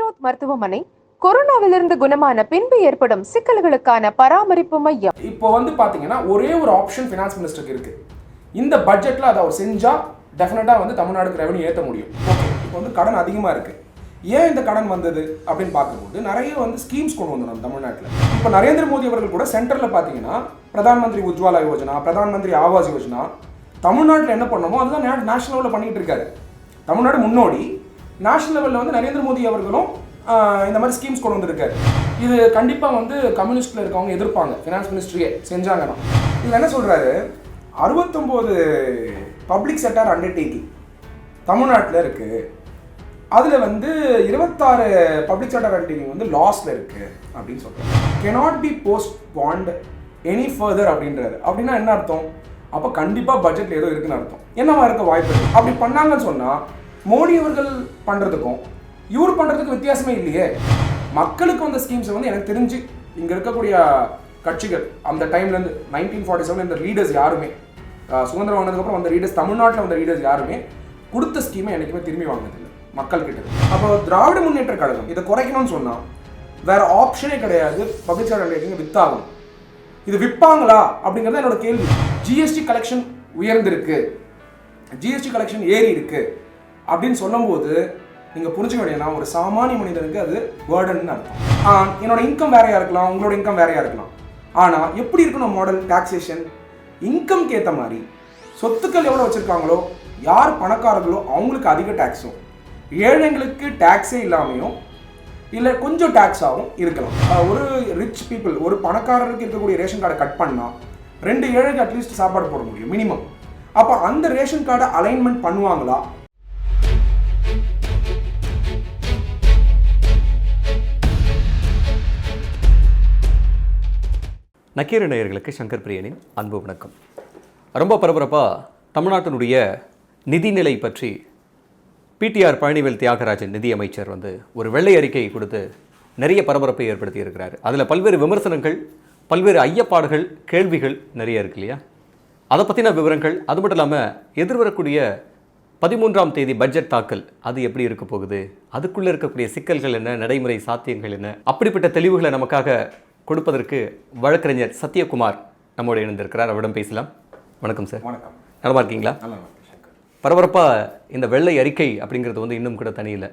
வினோத் மருத்துவமனை கொரோனாவிலிருந்து குணமான பின்பு ஏற்படும் சிக்கல்களுக்கான பராமரிப்பு மையம். இப்போ வந்து பாத்தீங்கன்னா ஒரே ஒரு ஆப்ஷன் ஃபினான்ஸ் மினிஸ்டருக்கு இருக்கு. இந்த பட்ஜெட்ல அதை அவர் செஞ்சா டெஃபினட்டா வந்து தமிழ்நாடுக்கு ரெவன்யூ ஏற்ற முடியும். இப்போ வந்து கடன் அதிகமா இருக்கு. ஏன் இந்த கடன் வந்தது அப்படின்னு பார்க்கும்போது நிறைய வந்து ஸ்கீம்ஸ் கொண்டு வந்தோம் நம்ம தமிழ்நாட்டில். இப்போ நரேந்திர மோடி அவர்கள் கூட சென்டரில் பார்த்தீங்கன்னா பிரதான் மந்திரி உஜ்வாலா யோஜனா, பிரதான் மந்திரி ஆவாஸ் யோஜனா, தமிழ்நாட்டில் என்ன பண்ணணுமோ அதுதான் நேஷனல் லெவலில் பண்ணிட்டு இருக்காரு. தமிழ்நாடு முன்னோடி, நேஷனல் லெவலில் வந்து நரேந்திர மோடி அவர்களும் இந்த மாதிரி ஸ்கீம்ஸ் கொண்டு வந்திருக்காரு. இது கண்டிப்பாக வந்து கம்யூனிஸ்டில் இருக்கவங்க எதிர்ப்பாங்க, ஃபினான்ஸ் மினிஸ்ட்ரியே செஞ்சாங்கன்னா. இதில் என்ன சொல்கிறாரு, 69 பப்ளிக் செக்டார் அண்டர்டேக்கிங் தமிழ்நாட்டில் இருக்குது. அதில் வந்து 26 பப்ளிக் செக்டார் அண்டர்டேக்கிங் வந்து லாஸில் இருக்குது அப்படின்னு சொல்கிறாங்க. Cannot be post bond any further அப்படின்றாரு. அப்படின்னா என்ன அர்த்தம்? அப்போ கண்டிப்பாக பட்ஜெட்டில் ஏதோ இருக்குன்னு அர்த்தம். என்னவா இருக்க வாய்ப்பு இருக்குது. அப்படி பண்ணாங்கன்னு சொன்னால் மோடி அவர்கள் பண்ணுறதுக்கும் இவர் பண்ணுறதுக்கு வித்தியாசமே இல்லையே. மக்களுக்கு வந்த ஸ்கீம்ஸை வந்து எனக்கு தெரிஞ்சு இங்கே இருக்கக்கூடிய கட்சிகள் அந்த டைம்லேருந்து 1947 இந்த லீடர்ஸ் யாருமே, சுதந்திரம் வாங்கினதுக்கப்புறம் வந்த லீடர்ஸ், தமிழ்நாட்டில் வந்த லீடர்ஸ் யாருமே கொடுத்த ஸ்கீமை என்றைக்குமே திரும்பி வாங்கினதில்லை மக்கள் கிட்ட. அப்போ திராவிட முன்னேற்ற கழகம் இதை குறைக்கணும்னு சொன்னால் வேற ஆப்ஷனே கிடையாது. பப்ளிக் செக்டார் அண்டர்டேக்கிங் வித்தாகும். இது விற்பாங்களா அப்படிங்கிறது என்னோட கேள்வி. ஜிஎஸ்டி கலெக்ஷன் உயர்ந்திருக்கு, ஜிஎஸ்டி கலெக்ஷன் ஏறி இருக்கு அப்படின்னு சொல்லும்போது நீங்கள் புரிஞ்சுக்க வேண்டியதுனா ஒரு சாமானிய மனிதனுக்கு அது பேர்டன் அர்த்தம். என்னோட இன்கம் வேறையா இருக்கலாம், உங்களோட இன்கம் வேறையா இருக்கலாம். ஆனால் எப்படி இருக்கணும் மாடல் டாக்ஸேஷன், இன்கம்க்கு ஏற்ற மாதிரி சொத்துக்கள் எவ்வளோ வச்சுருக்காங்களோ, யார் பணக்காரர்களோ அவங்களுக்கு அதிக டேக்ஸும், ஏழைங்களுக்கு டேக்ஸே இல்லாமையும் இல்லை கொஞ்சம் டேக்ஸாகவும் இருக்கலாம். ஒரு ரிச் பீப்புள், ஒரு பணக்காரருக்கு இருக்கக்கூடிய ரேஷன் கார்டை கட் பண்ணால் 2 ஏழைக்கு அட்லீஸ்ட் சாப்பாடு போட முடியும் மினிமம். அப்போ அந்த ரேஷன் கார்டை அலைன்மெண்ட் பண்ணுவாங்களா? நக்கீர நேயர்களுக்கு சங்கர் பிரியனின் அன்பு வணக்கம். ரொம்ப பரபரப்பாக தமிழ்நாட்டினுடைய நிதிநிலை பற்றி பிடிஆர் பழனிவேல் தியாகராஜன் நிதியமைச்சர் வந்து ஒரு வெள்ளை அறிக்கை கொடுத்து நிறைய பரபரப்பை ஏற்படுத்தி இருக்கிறார். அதில் பல்வேறு விமர்சனங்கள், பல்வேறு ஐயப்பாடுகள், கேள்விகள் நிறைய இருக்கு இல்லையா? அதை பற்றின விவரங்கள், அது மட்டும் இல்லாமல் எதிர்வரக்கூடிய 13ஆம் தேதி பட்ஜெட் தாக்கல் அது எப்படி இருக்க போகுது, அதுக்குள்ளே இருக்கக்கூடிய சிக்கல்கள் என்ன, நடைமுறை சாத்தியங்கள் என்ன, அப்படிப்பட்ட தெளிவுகளை நமக்காக கொடுப்பதற்கு வழக்கறிஞர் சத்யகுமார் நம்மோடு இணைந்திருக்கிறார். அவரிடம் பேசலாம். வணக்கம் சார். வணக்கம். நலமா இருக்கீங்களா? பரபரப்பாக இந்த வெள்ளை அறிக்கை அப்படிங்கிறது வந்து இன்னும் கூட தனியில்ல.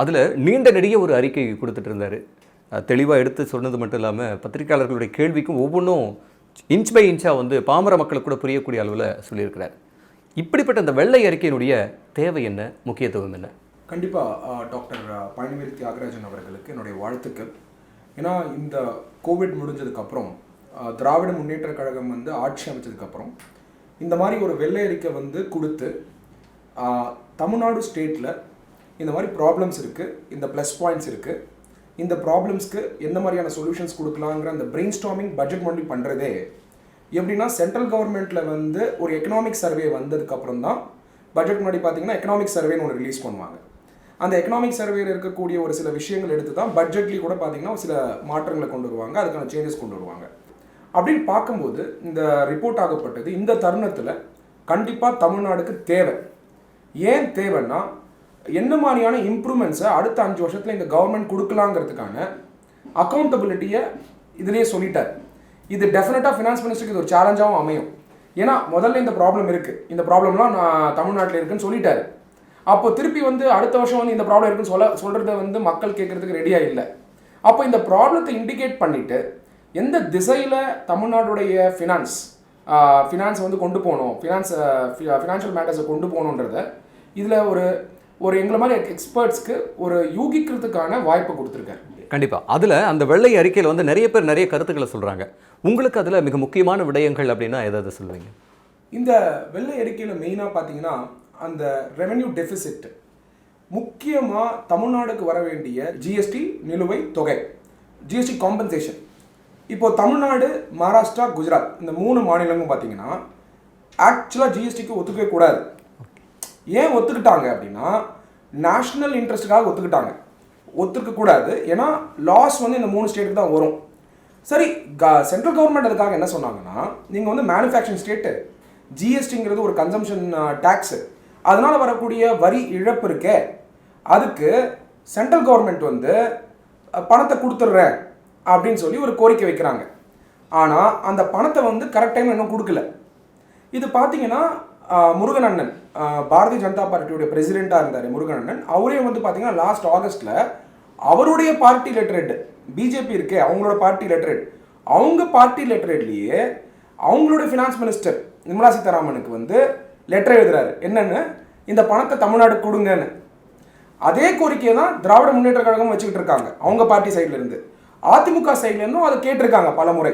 அதில் நீண்ட நெடிய ஒரு அறிக்கை கொடுத்துட்டு இருந்தார். தெளிவாக எடுத்து சொன்னது மட்டும் இல்லாமல் பத்திரிகையாளர்களுடைய கேள்விக்கும் ஒவ்வொன்றும் இன்ச் பை இன்ச்சாக வந்து பாமர மக்களுக்கு கூட புரியக்கூடிய அளவில் சொல்லியிருக்கிறார். இப்படிப்பட்ட இந்த வெள்ளை அறிக்கையினுடைய தேவை என்ன, முக்கியத்துவம் என்ன? கண்டிப்பாக டாக்டர் பழனிவேல் தியாகராஜன் அவர்களுக்கு என்னுடைய வாழ்த்துக்கள். ஏன்னா இந்த கோவிட் முடிஞ்சதுக்கப்புறம் திராவிட முன்னேற்ற கழகம் வந்து ஆட்சி அமைச்சதுக்கப்புறம் இந்த மாதிரி ஒரு வெள்ளை அறிக்கை வந்து கொடுத்து தமிழ்நாடு ஸ்டேட்டில் இந்த மாதிரி ப்ராப்ளம்ஸ் இருக்குது, இந்த ப்ளஸ் பாயிண்ட்ஸ் இருக்குது, இந்த ப்ராப்ளம்ஸ்க்கு எந்த மாதிரியான சொல்யூஷன்ஸ் கொடுக்கலாங்கிற அந்த பிரெயின் ஸ்டார்மிங் பட்ஜெட் பண்ணி பண்ணுறதே எப்படின்னா, சென்ட்ரல் கவர்மெண்ட்டில் வந்து ஒரு எக்கனாமிக் சர்வே வந்ததுக்கப்புறம் தான் பட்ஜெட் முன்னாடி பார்த்தீங்கன்னா எக்கனாமிக் சர்வேன்னு ஒன்று ரிலீஸ் பண்ணுவாங்க. அந்த எக்கனாமிக் சர்வேயில் இருக்கக்கூடிய ஒரு சில விஷயங்கள் எடுத்து தான் பட்ஜெட்லேயும் கூட பார்த்தீங்கன்னா சில மாற்றங்களை கொண்டு வருவாங்க, அதுக்கான சேஞ்சஸ் கொண்டு வருவாங்க. அப்படின்னு பார்க்கும்போது இந்த ரிப்போர்ட் ஆகப்பட்டது இந்த தருணத்தில் கண்டிப்பாக தமிழ்நாடுக்கு தேவை. ஏன் தேவைன்னா, என்ன மாதிரியான இம்ப்ரூவ்மெண்ட்ஸை அடுத்த 5 வருஷத்தில் இந்த கவர்மெண்ட் கொடுக்கலாங்கிறதுக்கான அக்கௌண்டபிலிட்டியை இதிலேயே சொல்லிட்டார். இது டெஃபினட்டாக ஃபினான்ஸ் மினிஸ்டருக்கு இது ஒரு சேலஞ்சாகவும் அமையும். ஏன்னா முதல்ல இந்த ப்ராப்ளம் இருக்குது, இந்த ப்ராப்ளம்லாம் நான் தமிழ்நாட்டில் இருக்குன்னு சொல்லிட்டாரு. அப்போ திருப்பி வந்து அடுத்த வருஷம் வந்து இந்த ப்ராப்ளம் இருக்குன்னு சொல்கிறத வந்து மக்கள் கேட்குறதுக்கு ரெடியாக இல்லை. அப்போ இந்த ப்ராப்ளத்தை இண்டிகேட் பண்ணிவிட்டு எந்த திசையில் தமிழ்நாடுடைய ஃபினான்ஸ் வந்து கொண்டு போகணும், ஃபினான்ஷியல் மேட்டர்ஸை கொண்டு போகணுன்றத இதில் ஒரு எங்களை மாதிரி எக்ஸ்பர்ட்ஸ்க்கு ஒரு யூகிக்கிறதுக்கான வாய்ப்பை கொடுத்துருக்காரு. கண்டிப்பாக. அதில் அந்த வெள்ளை அறிக்கையில் வந்து நிறைய பேர் நிறைய கருத்துக்களை சொல்கிறாங்க. உங்களுக்கு அதில் மிக முக்கியமான விடயங்கள் அப்படின்னா எதாவது சொல்லுவீங்க? இந்த வெள்ளை அறிக்கையில் மெயினாக பார்த்தீங்கன்னா அந்த ரெவென்யூ டெஃபிசிட், முக்கியமாக தமிழ்நாடுக்கு வர வேண்டிய ஜிஎஸ்டி நிலுவை தொகை, ஜிஎஸ்டி காம்பன்சேஷன். இப்போது தமிழ்நாடு, மகாராஷ்டிரா, குஜராத் இந்த 3 மாநிலங்களும் பார்த்தீங்கன்னா ஆக்சுவலாக ஜிஎஸ்டிக்கு ஒத்துக்கவே கூடாது. ஏன் ஒத்துக்கிட்டாங்க அப்படின்னா, நேஷ்னல் இன்ட்ரெஸ்ட்டுக்காக ஒத்துக்கக்கூடாது. ஏன்னா லாஸ் வந்து இந்த 3 ஸ்டேட்டுக்கு தான் வரும். சரி, சென்ட்ரல் கவர்மெண்ட் அதுக்காக என்ன சொன்னாங்கன்னா, நீங்கள் வந்து மேனுஃபேக்சரிங் ஸ்டேட்டு, ஜிஎஸ்டிங்கிறது ஒரு கன்சம்ஷன் டேக்ஸு, அதனால் வரக்கூடிய வரி இழப்பு இருக்கே அதுக்கு சென்ட்ரல் கவர்மெண்ட் வந்து பணத்தை கொடுத்துட்றேன் அப்படின்னு சொல்லி ஒரு கோரிக்கை வைக்கிறாங்க. ஆனால் அந்த பணத்தை வந்து கரெக்ட் டைம் இன்னும் கொடுக்கல. இது பார்த்தீங்கன்னா முருகன் அண்ணன், பாரதிய ஜனதா பார்ட்டியுடைய பிரசிடெண்ட்டாக இருந்தார் முருகன் அண்ணன். அவரே வந்து பார்த்தீங்கன்னா லாஸ்ட் ஆகஸ்ட்டில் அவருடைய பார்ட்டி லெட்டரேட், பிஜேபி இருக்கே அவங்களோட பார்ட்டி லெட்டரேட், அவங்க பார்ட்டி லெட்டரேட்லேயே அவங்களுடைய ஃபினான்ஸ் மினிஸ்டர் நிர்மலா சீதாராமனுக்கு வந்து லெட்டர் எழுதுறாரு. என்னென்னு, இந்த பணத்தை தமிழ்நாடு கொடுங்கன்னு. அதே கோரிக்கையை தான் திராவிட முன்னேற்ற கழகம் வச்சுக்கிட்டு இருக்காங்க அவங்க பார்ட்டி சைட்லேருந்து. அதிமுக சைட்லேருந்தும் அதை கேட்டிருக்காங்க பல முறை.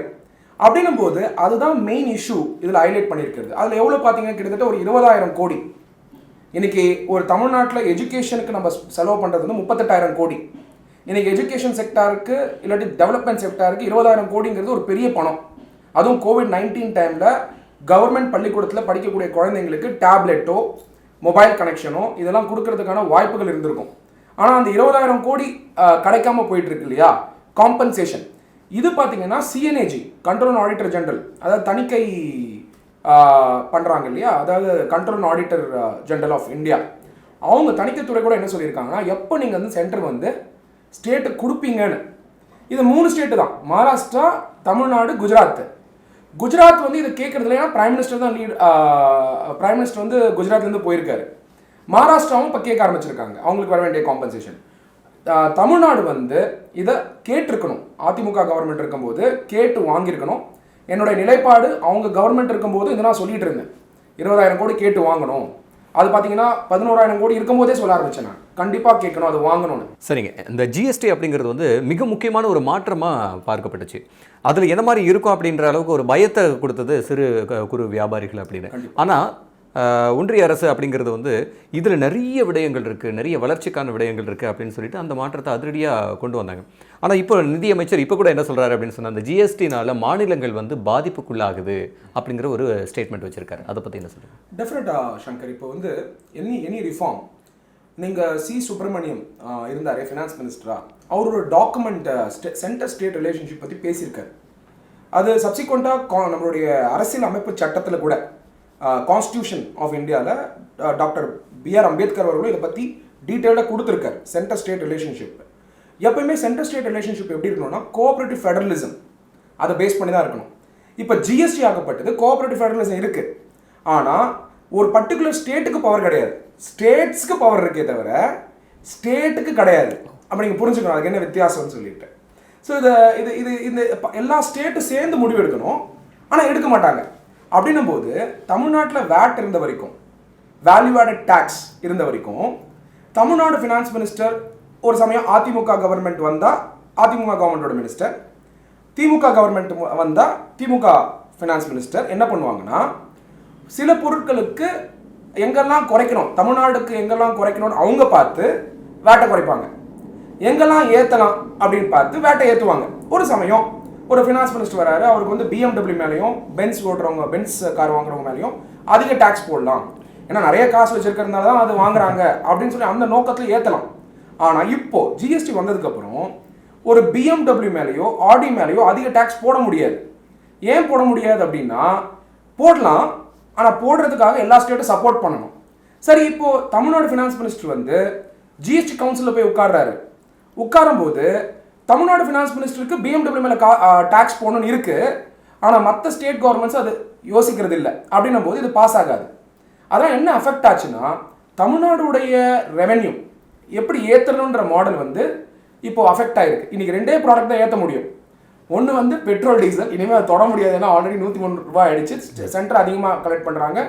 அப்படின்னும் போது அதுதான் மெயின் இஷ்யூ இதில் ஹைலைட் பண்ணியிருக்கிறது. அதில் எவ்வளோ பார்த்தீங்கன்னா கிட்டத்தட்ட ஒரு 20,000 கோடி. இன்னைக்கு ஒரு தமிழ்நாட்டில் எஜுகேஷனுக்கு நம்ம செலவு பண்ணுறது வந்து 38,000 கோடி. இன்னைக்கு எஜுகேஷன் செக்டாருக்கு இல்லாட்டி டெவலப்மெண்ட் செக்டாருக்கு 20,000 கோடிங்கிறது ஒரு பெரிய பணம். அதுவும் COVID-19 டைமில் கவர்மெண்ட் பள்ளிக்கூடத்தில் படிக்கக்கூடிய குழந்தைங்களுக்கு டேப்லெட்டோ மொபைல் கனெக்ஷனோ இதெல்லாம் கொடுக்கறதுக்கான வாய்ப்புகள் இருந்திருக்கும். ஆனால் அந்த 20,000 கோடி கிடைக்காம போயிட்டு இருக்கு இல்லையா, காம்பன்சேஷன். இது பார்த்தீங்கன்னா CNAG, control and auditor general, அதாவது தணிக்கை பண்ணுறாங்க இல்லையா, அதாவது control and auditor general of India, அவங்க தணிக்கைத்துறை கூட என்ன சொல்லியிருக்காங்கன்னா, எப்போ நீங்கள் வந்து சென்டர் வந்து ஸ்டேட்டு கொடுப்பீங்கன்னு. இது 3 ஸ்டேட்டு தான், மகாராஷ்டிரா, தமிழ்நாடு, குஜராத். குஜராத் வந்து இதை கேட்கறதுல, ஏன்னா பிரைம் மினிஸ்டர் தான் லீட், பிரைம் மினிஸ்டர் வந்து குஜராத்லேருந்து போயிருக்காரு. மகாராஷ்டிராவும் இப்போ கேட்க ஆரம்பிச்சிருக்காங்க அவங்களுக்கு வர வேண்டிய காம்பன்சேஷன். தமிழ்நாடு வந்து இதை கேட்டிருக்கணும். அதிமுக கவர்மெண்ட் இருக்கும்போது கேட்டு வாங்கியிருக்கணும். என்னுடைய நிலைப்பாடு அவங்க கவர்மெண்ட் இருக்கும்போது இதை நான் சொல்லிட்டு இருந்தேன், 20,000 கோடி கேட்டு வாங்கணும். அது பார்த்தீங்கன்னா 11,000 கோடி இருக்கும்போதே சொல்ல ஆரம்பிச்சேன், நான் கண்டிப்பாக கேட்கணும், அது வாங்கணும்னு. சரிங்க, இந்த ஜிஎஸ்டி அப்படிங்கிறது வந்து மிக முக்கியமான ஒரு மாற்றமாக பார்க்கப்பட்டுச்சு. அதில் என்ன மாதிரி இருக்கும் அப்படின்ற அளவுக்கு ஒரு பயத்தை கொடுத்தது சிறு குறு வியாபாரிகள் அப்படின்னு. ஆனால் ஒன்றிய அரசு அப்படிங்கிறது வந்து இதில் நிறைய விடயங்கள் இருக்குது, நிறைய வளர்ச்சிக்கான விடயங்கள் இருக்குது அப்படின்னு சொல்லிட்டு அந்த மாற்றத்தை அதிரடியாக கொண்டு வந்தாங்க. ஆனால் இப்போ நிதியமைச்சர் இப்போ கூட என்ன சொல்கிறாரு அப்படின்னு சொன்னால், அந்த ஜிஎஸ்டினால மாநிலங்கள் வந்து பாதிப்புக்குள்ளாகுது அப்படிங்கிற ஒரு ஸ்டேட்மெண்ட் வச்சுருக்காரு. அதை பற்றி என்ன சொல்லுங்கள்? டெஃபினட்டாக சங்கர், இப்போ வந்து எனி ரிஃபார்ம், நீங்கள் சி சுப்பிரமணியம் இருந்தார் ஃபினான்ஸ் மினிஸ்டராக, அவரோட டாக்குமெண்ட் சென்டர் ஸ்டேட் ரிலேஷன்ஷிப் பற்றி பேசியிருக்காரு. அது சப்சிக்வெண்ட்டாக நம்மளுடைய அரசியல் அமைப்பு சட்டத்தில் கூட கான்ஸ்டியூஷன் ஆஃப் இந்தியாவில் டாக்டர் B.R. அம்பேத்கர் அவர்களும் இதை பற்றி டீட்டெயிலாக கொடுத்துருக்காரு. சென்டர் ஸ்டேட் ரிலேஷன்ஷிப் எப்பயுமே சென்டர் ஸ்டேட் ரிலேஷன்ஷிப் எப்படி இருக்கணும்னா கோஆப்ரேட்டிவ் ஃபெடரலிசம், அதை பேஸ் பண்ணி தான் இருக்கணும். இப்போ ஜிஎஸ்டி ஆகப்பட்டது கோஆப்ரேட்டிவ் ஃபெடரலிசம் இருக்குது, ஆனால் ஒரு பர்டிகுலர் ஸ்டேட்டுக்கு பவர் கிடையாது, ஸ்டேட்ஸ்க்கு பவர் இருக்கே தவிர ஸ்டேட்டுக்கு கிடையாது. அப்படி நீங்கள் புரிஞ்சுக்கணும் அதுக்கு என்ன வித்தியாசம்னு சொல்லிட்டு. ஸோ இது இது இந்த எல்லா ஸ்டேட்டும் சேர்ந்து முடிவு எடுக்கணும், ஆனால் எடுக்க மாட்டாங்க. அப்படின்னும் போது தமிழ்நாட்டில் வேட் இருந்த வரைக்கும், வேல்யூ ஆடட் டேக்ஸ் இருந்த வரைக்கும், தமிழ்நாடு ஃபினான்ஸ் மினிஸ்டர் ஒரு சமயம் அதிமுக கவர்மெண்ட் வந்தால் அதிமுக கவர்மெண்டோட மினிஸ்டர், திமுக கவர்மெண்ட் வந்தால் திமுக ஃபினான்ஸ் மினிஸ்டர் என்ன பண்ணுவாங்கன்னா, சில பொருட்களுக்கு எங்கெல்லாம் குறைக்கணும், தமிழ்நாடுக்கு எங்கெல்லாம் குறைக்கணும்னு அவங்க பார்த்து வேட்டை குறைப்பாங்க, எங்கெல்லாம் ஏற்றலாம் அப்படின்னு பார்த்து வேட்டை ஏற்றுவாங்க. ஒரு சமயம் ஒரு ஃபினான்ஸ் மினிஸ்டர் வராரு, அவருக்கு வந்து BMW மேலேயும் பென்ஸ் ஓட்டுறவங்க, பென்ஸ் கார் வாங்குறவங்க மேலேயும் அதிக டேக்ஸ் போடலாம், ஏன்னா நிறைய காசு வச்சிருக்கிறதுனால தான் அது வாங்குறாங்க அப்படின்னு சொல்லி அந்த நோக்கத்தில் ஏற்றலாம். ஆனால் இப்போ ஜிஎஸ்டி வந்ததுக்கப்புறம் ஒரு BMW மேலேயோ ஆடி மேலேயோ அதிக டேக்ஸ் போட முடியாது. ஏன் போட முடியாது அப்படின்னா, போடலாம், ஆனால் போடுறதுக்காக எல்லா ஸ்டேட்டும் சப்போர்ட் பண்ணணும். சரி, இப்போ தமிழ்நாடு ஃபினான்ஸ் மினிஸ்டர் வந்து ஜிஎஸ்டி கவுன்சிலில் போய் உட்கார்றாரு. உட்காரும்போது தமிழ்நாடு ஃபினான்ஸ் மினிஸ்டருக்கு BMW மேலே டேக்ஸ் போடணும்னு இருக்குது, ஆனால் மற்ற ஸ்டேட் கவர்மெண்ட்ஸ் அது யோசிக்கிறது இல்லை. அப்படின்னும் போது இது பாஸ் ஆகாது. அதான் என்ன அஃபெக்ட் ஆச்சுன்னா, தமிழ்நாடுடைய ரெவென்யூ எப்படி ஏற்றணுன்ற மாடல் வந்து இப்போ அஃபெக்ட் ஆகிருக்கு. இன்றைக்கி 2 ப்ராடக்ட் தான் ஏற்ற முடியும். ஒன்று வந்து பெட்ரோல் டீசல், இனிமேல் அதை தொட முடியாது, ஏன்னா ஆல்ரெடி 103 ரூபாய் ஆயிடுச்சு. சென்டர் அதிகமாக கலெக்ட் பண்ணுறாங்க,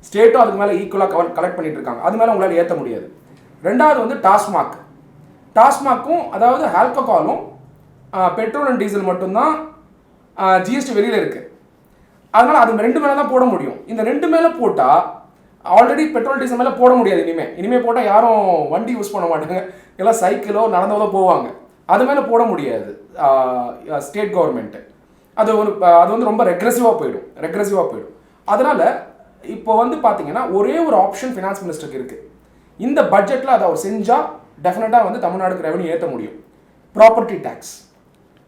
ஸ்டேட்டும் அதுக்கு மேலே ஈக்குவலாக கலெக்ட் பண்ணிட்டு இருக்காங்க, அது மேலே உங்களால் ஏற்ற முடியாது. ரெண்டாவது வந்து டாஸ்மாக்கும் அதாவது ஆல்கஹாலும் பெட்ரோல் அண்ட் டீசல் மட்டும்தான் ஜிஎஸ்டி வெளியில் இருக்குது. அதனால் அது 2 மேலே தான் போட முடியும். இந்த 2 மேலே போட்டால் ஆல்ரெடி பெட்ரோல் டீசல் மேலே போட முடியாது. இனிமேல் போட்டால் யாரும் வண்டி யூஸ் பண்ண மாட்டாங்க, எல்லாம் சைக்கிளோ நடந்தோ போவாங்க, அது மேலே போட முடியாது ஸ்டேட் கவர்மெண்ட்டு. அது வந்து ரொம்ப ரெக்ரெசிவாக போயிடும். அதனால் இப்போ வந்து பார்த்தீங்கன்னா ஒரே ஒரு ஆப்ஷன் ஃபினான்ஸ் மினிஸ்டருக்கு இருக்குது. இந்த பட்ஜெட்டில் அதை அவர் செஞ்சால் டெஃபினட்டாக வந்து தமிழ்நாடுக்கு ரெவன்யூ ஏற்ற முடியும். ப்ராப்பர்ட்டி டேக்ஸ்,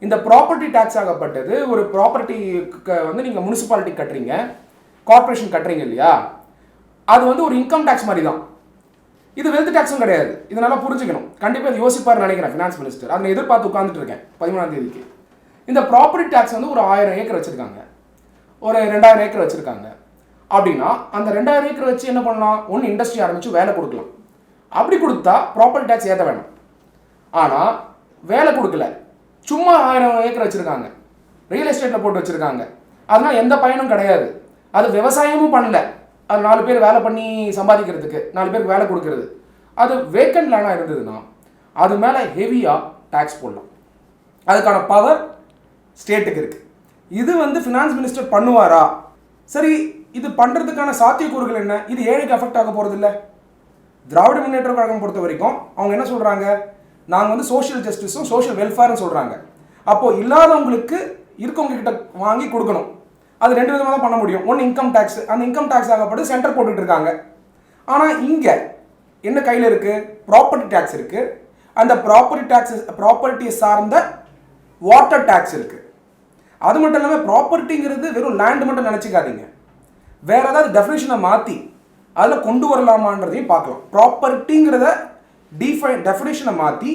இந்த ப்ராப்பர்ட்டி டேக்ஸ் ஆகப்பட்டது, ஒரு ப்ராப்பர்ட்டிக்கு வந்து நீங்கள் முனிசிபாலிட்டி கட்டுறீங்க, கார்பரேஷன் கட்டுறீங்க இல்லையா, அது வந்து ஒரு இன்கம் டேக்ஸ் மாதிரி தான். இது வெல்த் டேக்ஸும் கிடையாது. இதனால புரிஞ்சுக்கணும். கண்டிப்பாக இது யோசிப்பார் நினைக்கிறேன் ஃபினான்ஸ் மினிஸ்டர். அதை எதிர்பார்த்து உட்காந்துட்டு இருக்கேன் 13ஆம் தேதிக்கு. இந்த ப்ராப்பர்ட்டி டேக்ஸ் வந்து ஒரு 1000 ஏக்கர் வச்சுருக்காங்க, ஒரு 2000 ஏக்கர் வச்சுருக்காங்க அப்படின்னா அந்த 2000 ஏக்கர் வச்சு என்ன பண்ணலாம்? ஒன்று இண்டஸ்ட்ரி ஆரம்பித்து வேலை கொடுக்கலாம். அப்படி கொடுத்தா ப்ராப்பர்ட்டி டேக்ஸ் ஏற்ற வேணும். ஆனால் வேலை கொடுக்கல, சும்மா 1000 ஏக்கர் வச்சுருக்காங்க, ரியல் எஸ்டேட்டில் போட்டு வச்சுருக்காங்க. அதனால் எந்த பயனும் கிடையாது. அது விவசாயமும் பண்ணல, அது 4 பேர் வேலை பண்ணி சம்பாதிக்கிறதுக்கு, 4 பேருக்கு வேலை கொடுக்கறது. அது வேக்கன்ட் லேண்டாக இருந்ததுன்னா அது மேலே ஹெவியாக டேக்ஸ் போடலாம். அதுக்கான பவர் ஸ்டேட்டுக்கு இருக்குது. இது வந்து ஃபினான்ஸ் மினிஸ்டர் பண்ணுவாரா? சரி, இது பண்ணுறதுக்கான சாத்தியக்கூறுகள் என்ன? இது ஏழைக்கு அஃபெக்ட் ஆக போகிறது இல்லை. திராவிட முன்னேற்ற கழகம் பொறுத்த வரைக்கும் அவங்க என்ன சொல்கிறாங்க? நாங்கள் வந்து சோஷியல் ஜஸ்டிஸும் சோஷியல் வெல்ஃபேர்னு சொல்கிறாங்க. அப்போது இல்லாதவங்களுக்கு இருக்கவங்க கிட்ட வாங்கி கொடுக்கணும். அது 2 விதமாக தான் பண்ண முடியும். ஒன்று இன்கம் டேக்ஸ், அந்த இன்கம் டேக்ஸ் ஆகப்பட்டு சென்டர் போட்டுட்டு இருக்காங்க. ஆனால் இங்கே என்ன கையில் இருக்குது? ப்ராப்பர்ட்டி டேக்ஸ் இருக்குது. அந்த ப்ராப்பர்ட்டியை சார்ந்த வாட்டர் டேக்ஸ் இருக்குது. அது மட்டும் இல்லாமல் ப்ராப்பர்ட்டிங்கிறது வெறும் லேண்ட் மட்டும் நினச்சிக்காதீங்க, வேற ஏதாவது டெஃபினேஷனை மாற்றி அதில் கொண்டு வரலாமான்றதையும் பார்க்கலாம். ப்ராப்பர்ட்டிங்கிறத டெஃபினேஷனை மாற்றி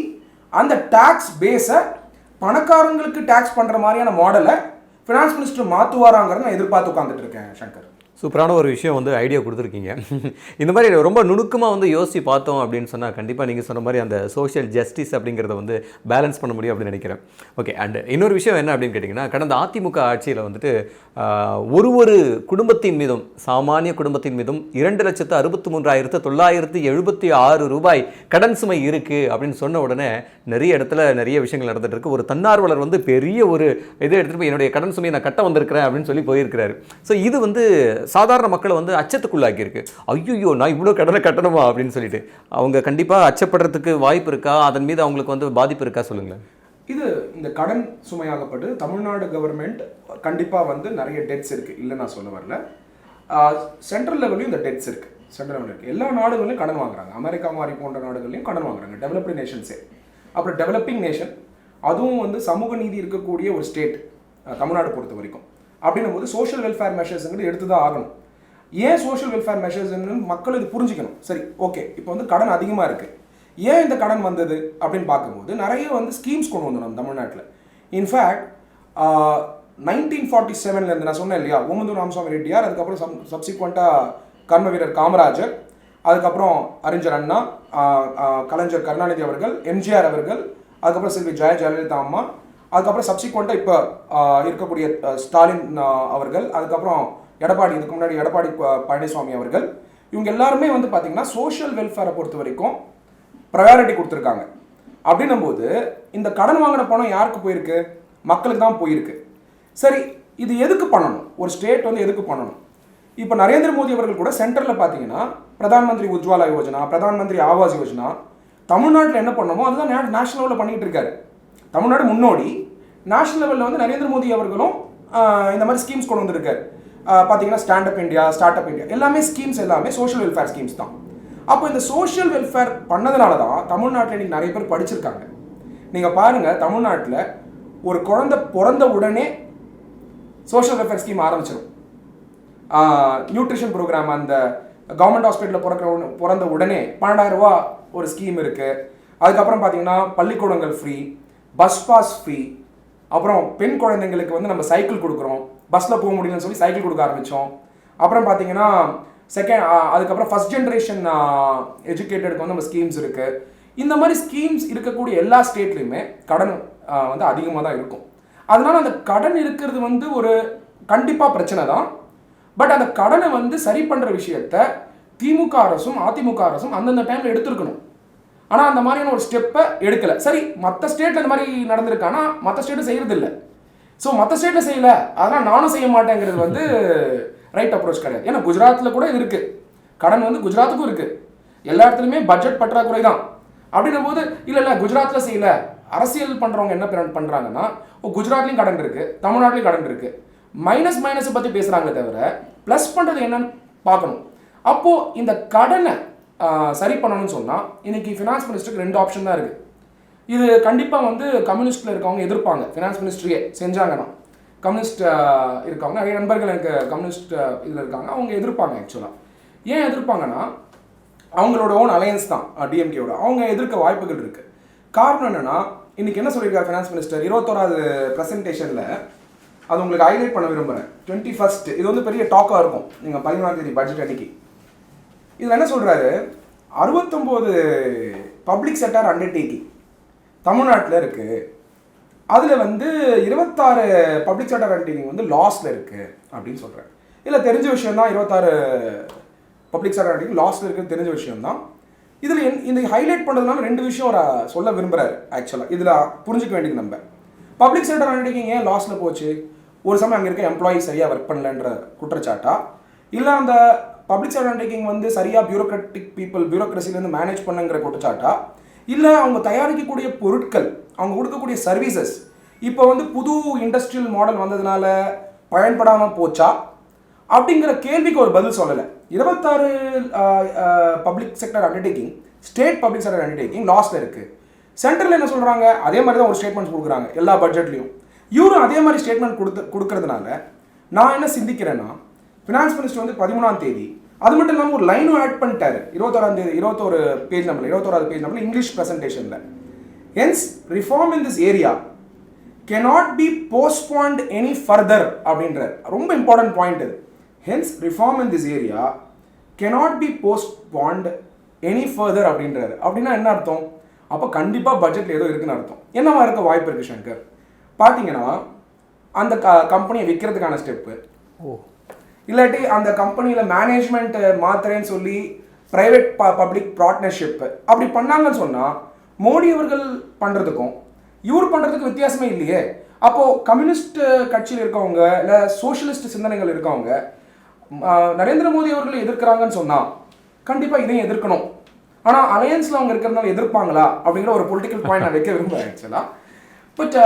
அந்த டேக்ஸ் பேஸை பணக்காரங்களுக்கு டேக்ஸ் பண்ணுற மாதிரியான மாடலை ஃபினான்ஸ் மினிஸ்டர் மாற்றுவாராங்கிறத நான் எதிர்பார்த்து உட்காந்துட்டு இருக்கேன் சங்கர். சூப்பரான ஒரு விஷயம் வந்து ஐடியா கொடுத்துருக்கீங்க. இந்த மாதிரி ரொம்ப நுணுக்கமாக வந்து யோசித்து பார்த்தோம் அப்படின்னு சொன்னால் கண்டிப்பாக நீங்கள் சொன்ன மாதிரி அந்த சோஷியல் ஜஸ்டிஸ் அப்படிங்கிறத வந்து பேலன்ஸ் பண்ண முடியும் அப்படின்னு நினைக்கிறேன். ஓகே, அண்ட் இன்னொரு விஷயம் என்ன அப்படின்னு கேட்டிங்கன்னா, கடந்த அதிமுக ஆட்சியில் வந்துட்டு ஒரு குடும்பத்தின் மீதும், சாமானிய குடும்பத்தின் மீதும் 2,63,976 ரூபாய் கடன் சுமை இருக்குது அப்படின்னு சொன்ன உடனே நிறைய இடத்துல நிறைய விஷயங்கள் நடந்துட்டு இருக்கு. ஒரு தன்னார்வலர் வந்து பெரிய ஒரு இதை எடுத்துகிட்டு போய் என்னுடைய கடன் சுமையை நான் கட்ட வந்திருக்கிறேன் அப்படின்னு சொல்லி போயிருக்கிறாரு. ஸோ இது வந்து சாதாரண மக்களை வந்து அச்சத்துக்குள்ளாக்கி இருக்கு. ஐயோ, நான் இவ்வளோ கடனை கட்டணுமா அப்படின்னு சொல்லிட்டு அவங்க கண்டிப்பாக அச்சப்படுறதுக்கு வாய்ப்பு இருக்கா? அதன் மீது அவங்களுக்கு வந்து பாதிப்பு இருக்கா? சொல்லுங்களேன். இது இந்த கடன் சுமையாகப்பட்டு தமிழ்நாடு கவர்மெண்ட் கண்டிப்பாக வந்து நிறைய டெட்ஸ் இருக்குது, இல்லை நான் சொல்ல வரல. சென்ட்ரல் லெவல்லையும் இந்த டெட்ஸ் இருக்குது. சென்ட்ரல் லெவலில் இருக்குது. எல்லா நாடுகளையும் கடன் வாங்குறாங்க. அமெரிக்கா மாதிரி போன்ற நாடுகளையும் கடன் வாங்குறாங்க, டெவலப்டு நேஷன்ஸே. அப்புறம் டெவலப்பிங் நேஷன், அதுவும் வந்து சமூக நீதி இருக்கக்கூடிய ஒரு ஸ்டேட் தமிழ்நாடு பொறுத்த வரைக்கும். அப்படின்னும் போது சோஷியல் வெல்ஃபேர் மெஷர்ஸுங்கிறது எடுத்து தான் ஆகணும். ஏன் சோஷியல் வெல்ஃபேர் மெஷர்ஸ்ன்னு மக்கள் இது புரிஞ்சுக்கணும். சரி, ஓகே, இப்போ வந்து கடன் அதிகமாக இருக்குது, ஏன் இந்த கடன் வந்தது அப்படின்னு பார்க்கும்போது நிறைய வந்து ஸ்கீம்ஸ் கொண்டு வந்தோம் நம்ம தமிழ்நாட்டில். இன்ஃபேக்ட் 1947 நான் சொன்னேன் இல்லையா, ஓமந்தூர் ராமசாமி ரெட்டியார், அதுக்கப்புறம் சப்சிக்வெண்ட்டாக கர்ம வீரர் காமராஜர், அதுக்கப்புறம் அறிஞர் அண்ணா, கலைஞர் கருணாநிதி அவர்கள், எம்ஜிஆர் அவர்கள், அதுக்கப்புறம் செல்வி ஜெயலலிதா அம்மா, அதுக்கப்புறம் சப்சிக்வெண்ட்டாக இப்போ இருக்கக்கூடிய ஸ்டாலின் அவர்கள், அதுக்கப்புறம் எடப்பாடி, இதுக்கு முன்னாடி எடப்பாடி பழனிசாமி அவர்கள், இவங்க எல்லாருமே வந்து பார்த்திங்கன்னா சோஷியல் வெல்ஃபேரை பொறுத்த வரைக்கும் ப்ரையாரிட்டி கொடுத்துருக்காங்க. அப்படின்னும் போது இந்த கடன் வாங்கின பணம் யாருக்கு போயிருக்கு? மக்களுக்கு தான் போயிருக்கு. சரி, இது எதுக்கு பண்ணணும்? ஒரு ஸ்டேட் வந்து எதுக்கு பண்ணணும்? இப்போ நரேந்திர மோடி அவர்கள் கூட சென்டரில் பார்த்தீங்கன்னா பிரதான் மந்திரி உஜ்வாலா யோஜனா, பிரதான் மந்திரி ஆவாஸ் யோஜனா, தமிழ்நாட்டில் என்ன பண்ணணுமோ அதுதான் நேஷனல் லெவலில் பண்ணிகிட்டு இருக்காரு. தமிழ்நாடு முன்னோடி. நேஷனல் லெவலில் வந்து நரேந்திர மோடி அவர்களும் இந்த மாதிரி ஸ்கீம்ஸ் கொண்டு வந்திருக்காரு. பார்த்தீங்கன்னா stand up India, start up India, எல்லாமே ஸ்கீம்ஸ் எல்லாமே சோஷியல் வெல்ஃபேர் ஸ்கீம்ஸ் தான். அப்போ இந்த சோஷியல் வெல்ஃபேர் பண்ணதுனால தான் தமிழ்நாட்டில் இன்றைக்கி நிறைய பேர் படிச்சிருக்காங்க. நீங்கள் பாருங்கள், தமிழ்நாட்டில் ஒரு குழந்தை பிறந்த உடனே சோஷியல் வெல்ஃபேர் ஸ்கீம் ஆரம்பிச்சிடும். நியூட்ரிஷன் ப்ரோக்ராம், அந்த கவர்மெண்ட் ஹாஸ்பிட்டலில் பிறந்த உடனே 12,000 ரூபா ஒரு ஸ்கீம் இருக்குது. அதுக்கப்புறம் பார்த்தீங்கன்னா பள்ளிக்கூடங்கள் ஃப்ரீ, பஸ் பாஸ் ஃப்ரீ. அப்புறம் பெண் குழந்தைங்களுக்கு வந்து நம்ம சைக்கிள் கொடுக்குறோம், பஸ்ஸில் போக முடியலன்னு சொல்லி சைக்கிள் கொடுக்க ஆரம்பித்தோம். அப்புறம் பார்த்தீங்கன்னா அதுக்கப்புறம் ஃபஸ்ட் ஜென்ரேஷன் எஜுகேட்டடுக்கு வந்து நம்ம ஸ்கீம்ஸ் இருக்குது. இந்த மாதிரி ஸ்கீம்ஸ் இருக்கக்கூடிய எல்லா ஸ்டேட்லையுமே கடன் வந்து அதிகமாக தான் இருக்கும். அதனால் அந்த கடன் இருக்கிறது வந்து ஒரு கண்டிப்பாக பிரச்சனை தான். பட் அந்த கடனை வந்து சரி பண்ணுற விஷயத்த திமுக அரசும் அதிமுக அரசும் அந்தந்த டைமில் எடுத்துருக்கணும். ஆனால் அந்த மாதிரியான ஒரு ஸ்டெப்பை எடுக்கலை. சரி, மற்ற ஸ்டேட்டில் இந்த மாதிரி நடந்திருக்கு, ஆனால் மற்ற ஸ்டேட்டு செய்கிறது இல்லை. ஸோ மற்ற ஸ்டேட்டில் செய்யலை, அதனால் நானும் செய்ய மாட்டேங்கிறது வந்து ரைட் அப்ரோச் கிடையாது. ஏன்னா குஜராத்தில் கூட இருக்குது, கடன் வந்து குஜராத்துக்கும் இருக்குது. எல்லா இடத்துலையுமே பட்ஜெட் பற்றாக்குறை தான். அப்படின்னும் போது இல்லை குஜராத்தில் செய்யலை, அரசியல் பண்ணுறவங்க என்ன பண்ணுறாங்கன்னா, குஜராத்லேயும் கடன் இருக்குது, தமிழ்நாட்டிலையும் கடன் இருக்குது, மைனஸை பற்றி பேசுகிறாங்களே தவிர ப்ளஸ் பண்ணுறது என்னன்னு பார்க்கணும். அப்போது இந்த கடனை சரி பண்ணணும்னு சொன்னால் இன்றைக்கி ஃபினான்ஸ் மினிஸ்டருக்கு 2 ஆப்ஷன் தான் இருக்குது. இது கண்டிப்பாக வந்து கம்யூனிஸ்ட்டில் இருக்கவங்க எதிர்ப்பாங்க. ஃபினான்ஸ் மினிஸ்ட்ரியே செஞ்சாங்கன்னா, கம்யூனிஸ்ட் இருக்கவங்க, நிறைய நண்பர்கள் எனக்கு கம்யூனிஸ்ட் இதில் இருக்காங்க, அவங்க எதிர்ப்பாங்க. ஆக்சுவலாக ஏன் எதிர்ப்பாங்கன்னா, அவங்களோட ஓன் அலையன்ஸ் தான் டிஎம்கேவோட, அவங்க எதிர்க்க வாய்ப்புகள் இருக்குது. காரணம் என்னென்னா, இன்றைக்கி என்ன சொல்லியிருக்காரு ஃபினான்ஸ் மினிஸ்டர் 21வது ப்ரெசன்டேஷனில், அது உங்களுக்கு ஹைலைட் பண்ண விரும்புகிறேன். 21st இது வந்து பெரிய டாக்காக இருக்கும் நீங்கள் 11ஆம் தேதி பட்ஜெட் அன்னைக்கு. இதில் என்ன சொல்கிறாரு, 69 பப்ளிக் செக்டார் அண்டர்டேக்கிங் தமிழ்நாட்டில் இருக்குது. அதில் வந்து 26 பப்ளிக் செக்டார் அண்டர்டேக்கிங் வந்து லாஸில் இருக்குது அப்படின்னு சொல்கிறேன். இல்லை தெரிஞ்ச விஷயம் தான், 26 பப்ளிக் செக்டார் அண்டர்டேக்கிங் லாஸில் இருக்குன்னு தெரிஞ்ச விஷயம் தான். இதில் இந்த ஹைலைட் பண்ணுறதுனால 2 விஷயம் அவர் சொல்ல விரும்புகிறாரு. ஆக்சுவலாக இதில் புரிஞ்சுக்க வேண்டியது, நம்ம பப்ளிக் செக்டார் அண்டர்டேக்கிங் ஏன் லாஸில் போச்சு, ஒரு சமயம் அங்கே இருக்க எம்ப்ளாயி சரியாக ஒர்க் பண்ணலன்ற குற்றச்சாட்டா, இல்லை அந்த பப்ளிக் செக்டார் அண்டர்டேக்கிங் வந்து சரியாக பியூரோக்ரஸிலேருந்து மேனேஜ் பண்ணுங்கிற குற்றச்சாட்டா, இல்லை அவங்க தயாரிக்கக்கூடிய பொருட்கள், அவங்க கொடுக்கக்கூடிய சர்வீசஸ் இப்போ வந்து புது இண்டஸ்ட்ரியல் மாடல் வந்ததுனால பயன்படாமல் போச்சா அப்படிங்கிற கேள்விக்கு ஒரு பதில் சொல்லலை. 26 public sector undertaking, state public sector undertaking லாஸில் இருக்குது. சென்ட்ரல் என்ன சொல்கிறாங்க, அதே மாதிரி தான் ஒரு ஸ்டேட்மெண்ட் கொடுக்குறாங்க எல்லா பட்ஜெட்லையும். இவரும் அதே மாதிரி ஸ்டேட்மெண்ட் கொடுக்கறதுனால நான் என்ன சிந்திக்கிறேன்னா, ஃபினான்ஸ் மினிஸ்டர் வந்து 13ஆம் தேதி, அது மட்டும் இல்லாமல் ஒரு லைனும் ஆட் பண்ணிட்டாரு 21ஆம் தேதி 21 பேஜ் நம்பரில் இங்கிலீஷ் ப்ரெசன்டேஷனில். Hence reform in this area cannot be postponed any further அப்படின்றார். ரொம்ப இம்பார்ட்டன்ட் பாயிண்ட் இது. Hence reform in this area cannot be postponed any further அப்படின்றாரு. அப்படின்னா என்ன அர்த்தம், அப்போ கண்டிப்பாக பட்ஜெட்டில் ஏதோ இருக்குன்னு அர்த்தம். என்னவா இருக்க வாய்ப்பு இருக்குது சங்கர், பார்த்தீங்கன்னா அந்த கம்பெனியை விற்கிறதுக்கான ஸ்டெப்பு, இல்லாட்டி அந்த கம்பெனியில் மேனேஜ்மெண்ட் மாத்திரேன்னு சொல்லி ப்ரைவேட் பப்ளிக் பார்ட்னர்ஷிப் அப்படி பண்ணாங்கன்னு சொன்னால், மோடி அவர்கள் பண்ணுறதுக்கும் இவர் பண்ணுறதுக்கு வித்தியாசமே இல்லையே. அப்போது கம்யூனிஸ்ட் கட்சியில் இருக்கவங்க, இல்லை சோஷியலிஸ்ட் சிந்தனைகள் இருக்கவங்க நரேந்திர மோடி அவர்களை எதிர்க்கிறாங்கன்னு சொன்னால் கண்டிப்பாக இதையும் எதிர்க்கணும். ஆனால் அலையன்ஸில் அவங்க இருக்கிறதுனால எதிர்ப்பாங்களா அப்படிங்கிற ஒரு பொலிட்டிக்கல் பாயிண்ட் நான் வைக்க விரும்புகிறேன் ஆக்சுவலாக. But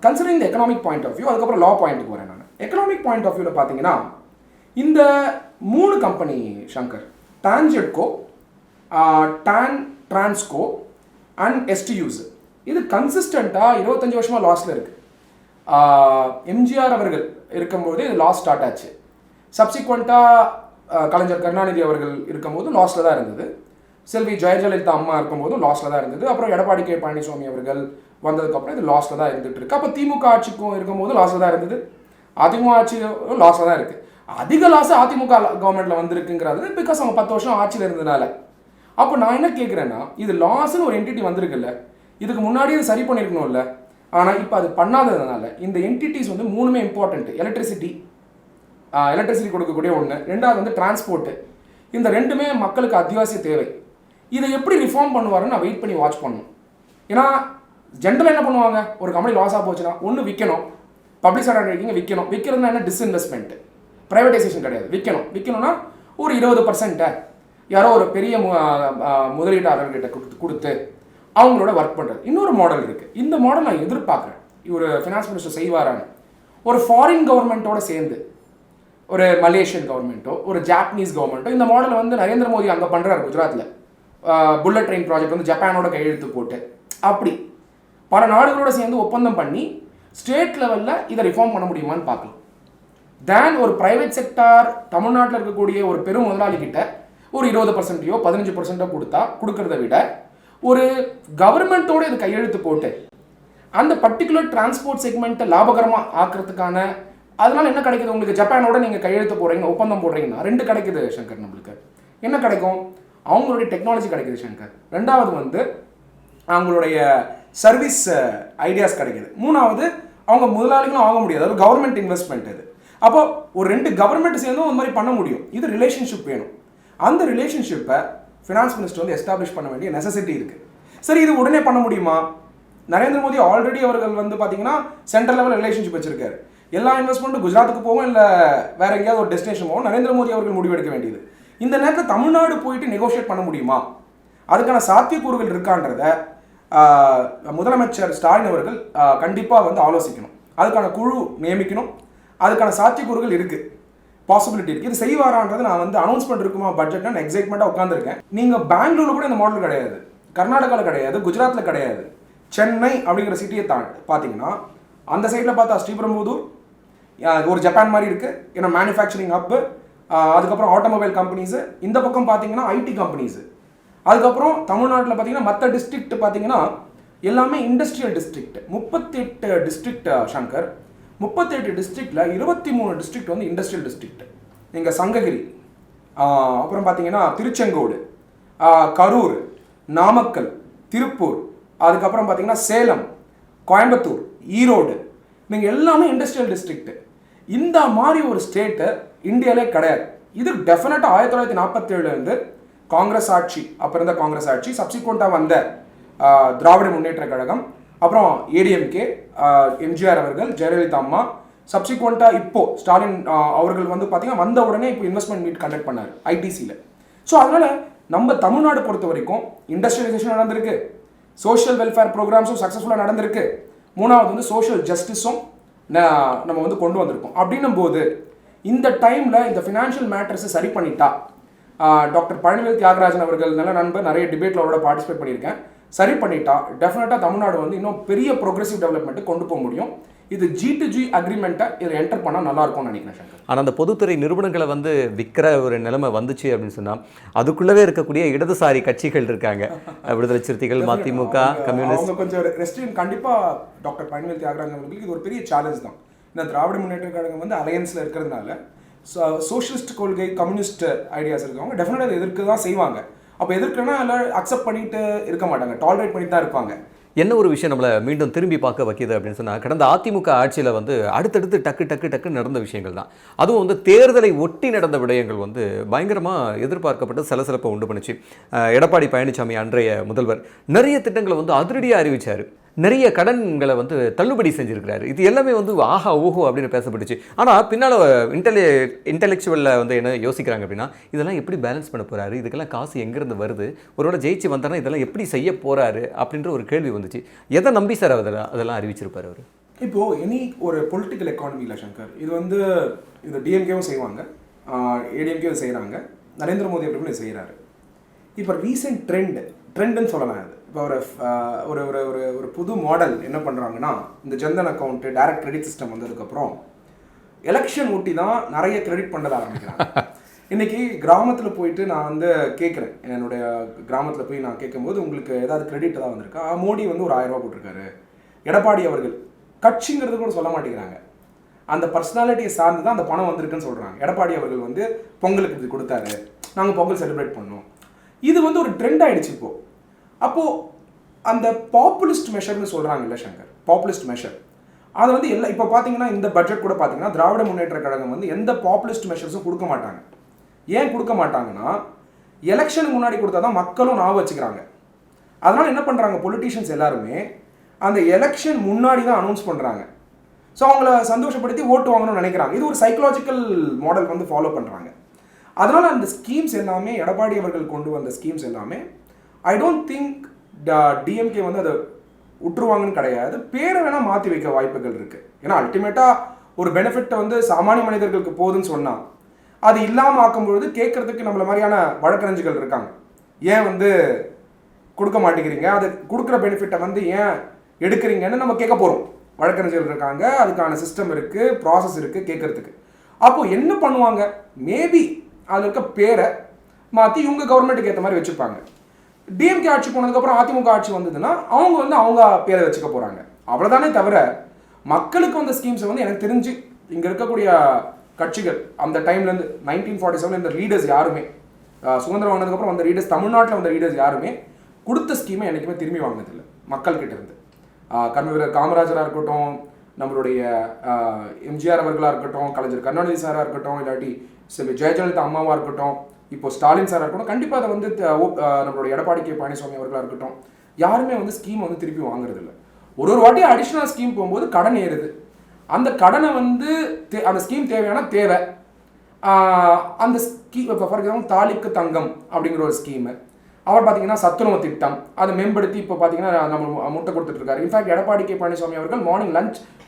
considering the economic point of view, அதுக்கப்புறம் லா பாயிண்ட்டுக்கு வரேன் நான். எக்கனாமிக் பாயிண்ட் ஆஃப் வியூவில் பார்த்தீங்கன்னா இந்த 3 கம்பெனி சங்கர், TANGEDCO, TANTRANSCO and STUs, இது கன்சிஸ்டண்ட்டாக 25 வருஷமாக லாஸில் இருக்குது. எம்ஜிஆர் அவர்கள் இருக்கும்போது இது லாஸ் ஸ்டார்ட் ஆச்சு. சப்சிக்வெண்ட்டாக கலைஞர் கருணாநிதி அவர்கள் இருக்கும்போது லாஸில் தான் இருந்தது. செல்வி ஜெயலலிதா அம்மா இருக்கும்போதும் லாஸில் தான் இருந்தது. அப்புறம் எடப்பாடி கே பழனிசாமி அவர்கள் வந்ததுக்கப்புறம் இது லாஸில் தான் இருந்துகிட்டு இருக்கு. அப்போ திமுக ஆட்சிக்கும் இருக்கும்போது லாஸில் தான் இருந்தது, அதிமுக ஆட்சியும் லாஸில் தான் இருக்குது. அதிக லாஸ் அதிமுக கவர்மெண்ட்டில் வந்திருக்குங்கிறது பிகாஸ் அவங்க 10 வருஷம் ஆட்சியில் இருந்ததுனால. அப்போ நான் என்ன கேட்குறேன்னா, இது லாஸ்ன்னு ஒரு என்டிட்டி வந்திருக்குல்ல, இதுக்கு முன்னாடியே இது சரி பண்ணியிருக்கணும்ல. ஆனால் இப்போ அது பண்ணாததுனால இந்த என்டிட்டிஸ் வந்து 3மே இம்பார்ட்டன்ட்டு. எலக்ட்ரிசிட்டி கொடுக்கக்கூடிய ஒன்று, 2வது வந்து டிரான்ஸ்போர்ட்டு. இந்த 2மே மக்களுக்கு அத்தியாவசிய தேவை. இதை எப்படி ரிஃபார்ம் பண்ணுவாருன்னு நான் வெயிட் பண்ணி வாட்ச் பண்ணணும். ஏன்னா ஜென்ரலாக என்ன பண்ணுவாங்க, ஒரு கம்பெனி லாஸாக போச்சுன்னா ஒன்று விற்கணும், பப்ளிக் செக்டர் அண்டர்டேக்கிங் விற்கணும். விற்கிறதுனா என்ன, டிஸ்இன்வெஸ்ட்மெண்ட்டு, ப்ரைவேட்டைசேஷன் கிடையாது. விற்கணும்னா ஒரு 20% யாரோ ஒரு பெரிய முதலீட்டாளர்கிட்ட கொடுத்து அவங்களோட ஒர்க் பண்ணுறது. இன்னொரு மாடல் இருக்குது. இந்த மாடல் நான் எதிர்பார்க்குறேன் இவர் ஃபினான்ஸ் மினிஸ்டர் செய்வாரான்னு. ஒரு ஃபாரின் கவர்மெண்ட்டோட சேர்ந்து, ஒரு மலேசியன் கவர்மெண்ட்டோ ஒரு ஜாப்பனீஸ் கவர்மெண்ட்டோ, இந்த மாடலை வந்து நரேந்திர மோடி அங்கே பண்ணுறாரு குஜராத்தில். புல்லட் ட்ரெயின் ப்ராஜெக்ட் வந்து ஜப்பானோட கையெழுத்து போட்டு அப்படி பல நாடுகளோட சேர்ந்து ஒப்பந்தம் பண்ணி ஸ்டேட் லெவலில் இதை ரிஃபார்ம் பண்ண முடியுமான்னு பார்க்கலாம். தேன் ஒரு ப்ரைவேட் செக்டார் தமிழ்நாட்டில் இருக்கக்கூடிய ஒரு பெரும் முதலாளிகிட்ட ஒரு 20%யோ 15% கொடுக்கறத விட ஒரு கவர்மெண்ட்டோட இது கையெழுத்து போட்டு அந்த பர்டிகுலர் டிரான்ஸ்போர்ட் செக்மெண்ட்டை லாபகரமாக ஆக்கிறதுக்கான, அதனால என்ன கிடைக்குது உங்களுக்கு, ஜப்பானோட நீங்கள் கையெழுத்து போடுறீங்க, ஒப்பந்தம் போடுறீங்கன்னா 2 கிடைக்குது சங்கர். நம்மளுக்கு என்ன கிடைக்கும், அவங்களுடைய டெக்னாலஜி கிடைக்குது சங்கர். 2வது வந்து அவங்களுடைய சர்வீஸ் ஐடியாஸ் கிடைக்குது. 3வது அவங்க முதலாளிகளும் ஆக முடியாது, அது கவர்மெண்ட் இன்வெஸ்ட்மெண்ட். இது அப்போ ஒரு 2 கவர்மெண்ட் சேர்ந்தும் ஒரு மாதிரி பண்ண முடியும். இது ரிலேஷன்ஷிப் வேணும். அந்த ரிலேஷன்ஷிப்பை ஃபினான்ஸ் மினிஸ்டர் வந்து எஸ்டாப்ளிஷ் பண்ண வேண்டிய நெசசிட்டி இருக்குது. சரி, இது உடனே பண்ண முடியுமா? நரேந்திர மோடி ஆல்ரெடி அவர்கள் வந்து பார்த்தீங்கன்னா சென்ட்ரல் லெவல் ரிலேஷன்ஷிப் வச்சிருக்காரு. எல்லா இன்வெஸ்ட்மெண்ட்டும் குஜராத்துக்கு போகும், இல்லை வேற எங்கேயாவது ஒரு டெஸ்டினேஷன் போகும். நரேந்திர மோடி அவர்கள் முடிவெடுக்க வேண்டியது. இந்த நேரத்தில் தமிழ்நாடு போயிட்டு நெகோஷியேட் பண்ண முடியுமா, அதுக்கான சாத்தியக்கூறுகள் இருக்கான்றத முதலமைச்சர் ஸ்டாலின் அவர்கள் கண்டிப்பாக வந்து ஆலோசிக்கணும். அதுக்கான குழு நியமிக்கணும். அதுக்கான சாத்தியக்கூறுகள் இருக்குது, பாசிபிலிட்டி இருக்குது. இது செய்வாரான்றது நான் வந்து அனௌன்ஸ்மெண்ட் இருக்குமா பட்ஜெட் நான் எக்ஸைட்மெண்ட்டாக உட்காந்துருக்கேன். நீங்கள் பெங்களூரில் கூட இந்த மாடல் கிடையாது, கர்நாடகாவில் கிடையாது, குஜராத்தில் கிடையாது. சென்னை அப்படிங்கிற சிட்டியை பார்த்தீங்கன்னா அந்த சைடில் பார்த்தா ஸ்ரீபெரும்புதூர் ஒரு ஜப்பான் மாதிரி இருக்குது, ஏன்னா மேனுஃபேக்சரிங் ஹப்பு, அதுக்கப்புறம் ஆட்டோமொபைல் கம்பெனிஸு. இந்த பக்கம் பார்த்தீங்கன்னா ஐடி கம்பெனிஸு. அதுக்கப்புறம் தமிழ்நாட்டில் பார்த்தீங்கன்னா மற்ற டிஸ்ட்ரிக்ட் பார்த்தீங்கன்னா எல்லாமே இண்டஸ்ட்ரியல் டிஸ்ட்ரிக்ட். 38 டிஸ்ட்ரிக்ட் சங்கர். 38 டிஸ்ட்ரிக்டில் 23 டிஸ்ட்ரிக்ட் வந்து இண்டஸ்ட்ரியல் டிஸ்ட்ரிக்ட். இங்கே சங்ககிரி, அப்புறம் பார்த்தீங்கன்னா திருச்செங்கோடு, கரூர், நாமக்கல், திருப்பூர், அதுக்கப்புறம் பார்த்தீங்கன்னா சேலம், கோயம்புத்தூர், ஈரோடு, நீங்கள் எல்லாமே இண்டஸ்ட்ரியல் டிஸ்ட்ரிக்ட். இந்த மாதிரி ஒரு ஸ்டேட்டு இந்தியாவிலே கிடையாது. இது டெஃபினட்டாக 1947 காங்கிரஸ் ஆட்சி, அப்போ இருந்த காங்கிரஸ் ஆட்சி, சப்சிக்வெண்ட்டாக வந்த திராவிட முன்னேற்ற கழகம், அப்புறம் ஏடிஎம்கே, எம்ஜிஆர் அவர்கள், ஜெயலலிதா அம்மா, சப்சிக்வெண்ட்டாக இப்போ ஸ்டாலின் அவர்கள் வந்து பார்த்தீங்கன்னா வந்த உடனே இப்போ இன்வெஸ்ட்மெண்ட் மீட் கண்டக்ட் பண்ணார் ஐடிசியில். ஸோ அதனால் நம்ம தமிழ்நாடு பொறுத்த வரைக்கும் இண்டஸ்ட்ரியலைசேஷன் நடந்திருக்கு, சோஷியல் வெல்ஃபேர் ப்ரோக்ராம்ஸும் சக்ஸஸ்ஃபுல்லாக நடந்திருக்கு, மூணாவது வந்து சோஷியல் ஜஸ்டிஸும் நம்ம வந்து கொண்டு வந்திருக்கோம். அப்படின்னும் போது இந்த டைமில் இந்த ஃபினான்ஷியல் மேட்டர்ஸை சரி பண்ணிட்டா, டாக்டர் பழனிவேல் தியாகராஜன் அவர்கள் நல்ல நண்பர், நிறைய டிபேட்டில் அவரோட பார்ட்டிசிபேட் பண்ணியிருக்கேன், சரி பண்ணிட்டா டெஃபினட்டாக தமிழ்நாடு வந்து இன்னும் பெரிய ப்ரோக்ரெசிவ் டெவலப்மெண்ட்டு கொண்டு போக முடியும். இது G2G அக்ரிமெண்ட்டை இதில் என்டர் பண்ணால் நல்லா இருக்கும்னு நினைக்கிறேன் சங்கர். ஆனால் அந்த பொதுத்துறை நிறுவனங்களை வந்து விற்கிற ஒரு நிலைமை வந்துச்சு அப்படின்னு சொன்னால் அதுக்குள்ளவே இருக்கக்கூடிய இடதுசாரி கட்சிகள் இருக்காங்க, விடுதலை சிறுத்தைகள், மதிமுக, கம்யூனிஸ்ட், அவங்க கொஞ்சம் ரெஸ்ட்ரிக்ட். கண்டிப்பாக டாக்டர் பழனிவேல் தியாகராஜன் அவர்களுக்கு இது ஒரு பெரிய சேலஞ்ச் தான். இந்த திராவிட முன்னேற்ற கழகம் வந்து அலையன்ஸில் இருக்கிறதுனால சோஷியலிஸ்ட் கொள்கை, கம்யூனிஸ்ட் ஐடியாஸ் இருக்கவங்க டெஃபினட்டாக அதை எதிர்க்க தான் செய்வாங்க. அப்போ எதிர்க்கனா எல்லாம் அக்செப்ட் பண்ணிட்டு இருக்க மாட்டாங்க, டாலரேட் பண்ணிட்டு தான் இருப்பாங்க. என்ன ஒரு விஷயம் நம்மளை மீண்டும் திரும்பி பார்க்க வைக்கிது அப்படின்னு சொன்னால், கடந்த அதிமுக ஆட்சியில் வந்து அடுத்தடுத்து டக்கு நடந்த விஷயங்கள் தான். அதுவும் வந்து தேர்தலை ஒட்டி நடந்த விடயங்கள் வந்து பயங்கரமாக எதிர்பார்க்கப்பட்டு சலசலப்பை உண்டு பண்ணிச்சு. எடப்பாடி பழனிசாமி அன்றைய முதல்வர் நிறைய திட்டங்களை வந்து அதிரடியாக அறிவிச்சார், நிறைய கடன்களை வந்து தள்ளுபடி செஞ்சுருக்கிறாரு. இது எல்லாமே வந்து ஆஹா ஓஹோ அப்படின்னு பேசப்பட்டுச்சு. ஆனால் பின்னால் இன்டெலெக்சுவலில் வந்து என்ன யோசிக்கிறாங்க அப்படின்னா, இதெல்லாம் எப்படி பேலன்ஸ் பண்ண போகிறாரு, இதுக்கெல்லாம் காசு எங்கேருந்து வருது, ஒருவேளை ஜெயிச்சு வந்தாருன்னா இதெல்லாம் எப்படி செய்ய போகிறாரு அப்படின்ற ஒரு கேள்வி வந்துச்சு. எதை நம்பி சார் அதெல்லாம் அறிவிச்சிருப்பார் அவர்? இப்போது எனி ஒரு பொலிட்டிக்கல் எக்கானமியில் சங்கர், இது வந்து இது டிஎம்கேவும் செய்வாங்க, ஏடிஎம்கேவும் செய்கிறாங்க, நரேந்திர மோடி அவர்களும் செய்கிறாரு. இப்போ ரீசெண்ட் ட்ரெண்டுன்னு சொல்லலாம். அது இப்போ ஒரு ஒரு ஒரு ஒரு புது மாடல் என்ன பண்ணுறாங்கன்னா, இந்த Jan Dhan account, direct credit system வந்ததுக்கப்புறம் எலெக்ஷன் ஒட்டி தான் நிறைய கிரெடிட் பண்ண ஆரம்பிக்கிறாங்க. இன்றைக்கி கிராமத்தில் போயிட்டு நான் வந்து கேட்குறேன், என்னுடைய கிராமத்தில் போய் நான் கேட்கும்போது உங்களுக்கு ஏதாவது கிரெடிட் தான் வந்திருக்கா? மோடி வந்து ஒரு 1000 ரூபா போட்டிருக்காரு. எடப்பாடி அவர்கள் கட்சிங்கிறது கூட சொல்ல மாட்டேங்கிறாங்க, அந்த பர்சனாலிட்டியை சார்ந்து தான் அந்த பணம் வந்திருக்குன்னு சொல்கிறாங்க. எடப்பாடி அவர்கள் வந்து பொங்கலுக்கு இது கொடுத்தாரு, நாங்கள் பொங்கல் செலிப்ரேட் பண்ணோம். இது வந்து ஒரு ட்ரெண்ட் ஆகிடுச்சு இப்போது. அப்போது அந்த பாப்புலிஸ்ட் மெஷர்னு சொல்கிறாங்க இல்லை சங்கர், பாப்புலிஸ்ட் மெஷர் அதை வந்து இப்போ பார்த்தீங்கன்னா இந்த பட்ஜெட் கூட பார்த்தீங்கன்னா திராவிட முன்னேற்ற கழகம் வந்து எந்த பாப்புலிஸ்ட் மெஷர்ஸும் கொடுக்க மாட்டாங்க. ஏன் கொடுக்க மாட்டாங்கன்னா, எலெக்ஷனுக்கு முன்னாடி கொடுத்தா தான் மக்களும் ஞாபகம் வச்சுக்கிறாங்க. அதனால் என்ன பண்ணுறாங்க, பொலிட்டீஷியன்ஸ் எல்லாருமே அந்த எலெக்ஷன் முன்னாடி தான் அனௌன்ஸ் பண்ணுறாங்க. ஸோ அவங்கள சந்தோஷப்படுத்தி ஓட்டு வாங்கணும்னு நினைக்கிறாங்க. இது ஒரு சைக்கலாஜிக்கல் மாடல் வந்து ஃபாலோ பண்ணுறாங்க. அதனால் அந்த ஸ்கீம்ஸ் எல்லாமே, எடப்பாடி அவர்கள் கொண்டு வந்த ஸ்கீம்ஸ் எல்லாமே ஐ டோன்ட் திங்க் டிஎம்கே வந்து அதை விட்டுருவாங்கன்னு கிடையாது. பேரை வேணால் மாற்றி வைக்க வாய்ப்புகள் இருக்குது. ஏன்னா அல்டிமேட்டாக ஒரு பெனிஃபிட்டை வந்து சாமானிய மனிதர்களுக்கு போகுதுன்னு சொன்னால் அது இல்லாமல் ஆக்கும்பொழுது கேட்குறதுக்கு நம்மள மாதிரியான வழக்கறிஞர்கள் இருக்காங்க. ஏன் வந்து கொடுக்க மாட்டேங்கிறீங்க, அது கொடுக்குற பெனிஃபிட்டை வந்து ஏன் எடுக்கிறீங்கன்னு நம்ம கேட்க போகிறோம். வழக்கறிஞர்கள் இருக்காங்க, அதுக்கான சிஸ்டம் இருக்குது, ப்ராசஸ் இருக்குது கேட்குறதுக்கு. அப்போது என்ன பண்ணுவாங்க, மேபி அதில் இருக்க பேரை மாற்றி இவங்க கவர்மெண்ட்டுக்கு ஏற்ற மாதிரி வச்சுருப்பாங்க. டிஎம்கே ஆட்சி போனதுக்கப்புறம் அதிமுக ஆட்சி வந்ததுன்னா அவங்க வந்து அவங்க பேரை வச்சுக்க போகிறாங்க. அவ்வளோதானே தவிர மக்களுக்கு வந்த ஸ்கீம்ஸை வந்து எனக்கு தெரிஞ்சு இங்கே இருக்கக்கூடிய கட்சிகள் அந்த டைம்லேருந்து 1947 இந்த லீடர்ஸ் யாருமே, சுதந்திரம் வாங்கினதுக்கப்புறம் வந்த லீடர்ஸ், தமிழ்நாட்டில் வந்த லீடர்ஸ் யாருமே கொடுத்த ஸ்கீமை என்றைக்குமே திரும்பி வாங்கினதில்லை மக்கள்கிட்ட இருந்து. கர்மவீரர் காமராஜராக இருக்கட்டும், நம்மளுடைய எம்ஜிஆர் அவர்களாக இருக்கட்டும், கலைஞர் கருணாநிதி சாராக இருக்கட்டும், இல்லாட்டி ஜெயலலிதா அம்மாவாக இருக்கட்டும், இப்போ ஸ்டாலின் சாராக இருக்கட்டும், கண்டிப்பாக அதை வந்து நம்மளுடைய எடப்பாடி கே பழனிசாமி அவர்களாக இருக்கட்டும், யாருமே வந்து ஸ்கீம் வந்து திருப்பி வாங்குறதில்ல. ஒரு வாட்டி அடிஷ்னல் ஸ்கீம் போகும்போது கடன் ஏறுது, அந்த கடனை வந்து அந்த ஸ்கீம் தேவையான தேவை. அந்த ஸ்கீம் இப்போ ஃபார் எக்ஸாம்பிள் தாலிக்கு தங்கம் அப்படிங்கிற ஒரு ஸ்கீமு, அவர் பார்த்தீங்கன்னா சத்துணவு திட்டம் அதை மேம்படுத்தி இப்போ பார்த்தீங்கன்னா நம்ம முட்டை கொடுத்துட்ருக்காரு. இன்ஃபேக்ட் எடப்பாடி கே பழனிசாமி அவர்கள்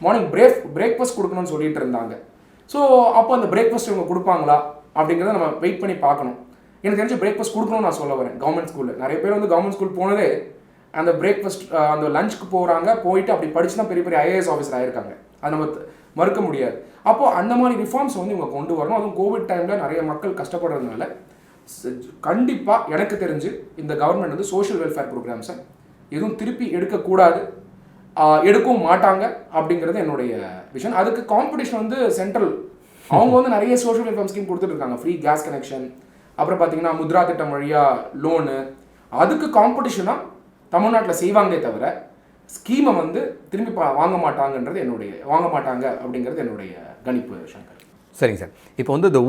மார்னிங் பிரேக்ஃபாஸ்ட் கொடுக்கணும்னு சொல்லிட்டு இருந்தாங்க. ஸோ அப்போ அந்த பிரேக்ஃபாஸ்ட் இவங்க கொடுப்பாங்களா அப்படிங்கிறத நம்ம வெயிட் பண்ணி பார்க்கணும். எனக்கு தெரிஞ்சு பிரேக்ஃபாஸ்ட் கொடுக்கணும்னு நான் சொல்ல வரேன். கவர்மெண்ட் ஸ்கூலில் நிறைய பேர் வந்து கவர்மெண்ட் ஸ்கூல் போனதே அந்த பிரேக்ஃபாஸ்ட் அந்த லஞ்சுக்கு போகிறாங்க, போயிட்டு அப்படி படிச்சு தான் பெரிய பெரிய ஐஏஎஸ் ஆஃபீஸர் ஆகிருக்காங்க. அது நம்ம மறுக்க முடியாது. அப்போது அந்த மாதிரி ரிஃபார்ம்ஸ் வந்து இவங்க கொண்டு வரணும். அதுவும் கோவிட் டைமில் நிறைய மக்கள் கஷ்டப்படுறதுனால கண்டிப்பாக எனக்கு தெரிஞ்சு இந்த கவர்மெண்ட் வந்து சோஷியல் வெல்ஃபேர் ப்ரோக்ராம்ஸை எதுவும் திருப்பி எடுக்கக்கூடாது, எடுக்கவும் மாட்டாங்க அப்படிங்கிறது என்னுடைய விஷன். அதுக்கு காம்படிஷன் வந்து சென்ட்ரல் அவங்க வந்து நிறைய சோஷியல் வெல்ஃபேர் ஸ்கீம் கொடுத்துட்டு இருக்காங்க, ஃப்ரீ கேஸ் கனெக்ஷன், அப்புறம் பார்த்தீங்கன்னா முத்ரா திட்டம் வழியாக லோனு. அதுக்கு காம்படிஷனாக தமிழ்நாட்டில் செய்வாங்களே தவிர ஸ்கீமை வந்து திரும்பி வாங்க மாட்டாங்க அப்படிங்கிறது என்னுடைய கணிப்பு சங்கர். சரிங்க சார். இப்போ வந்து இந்த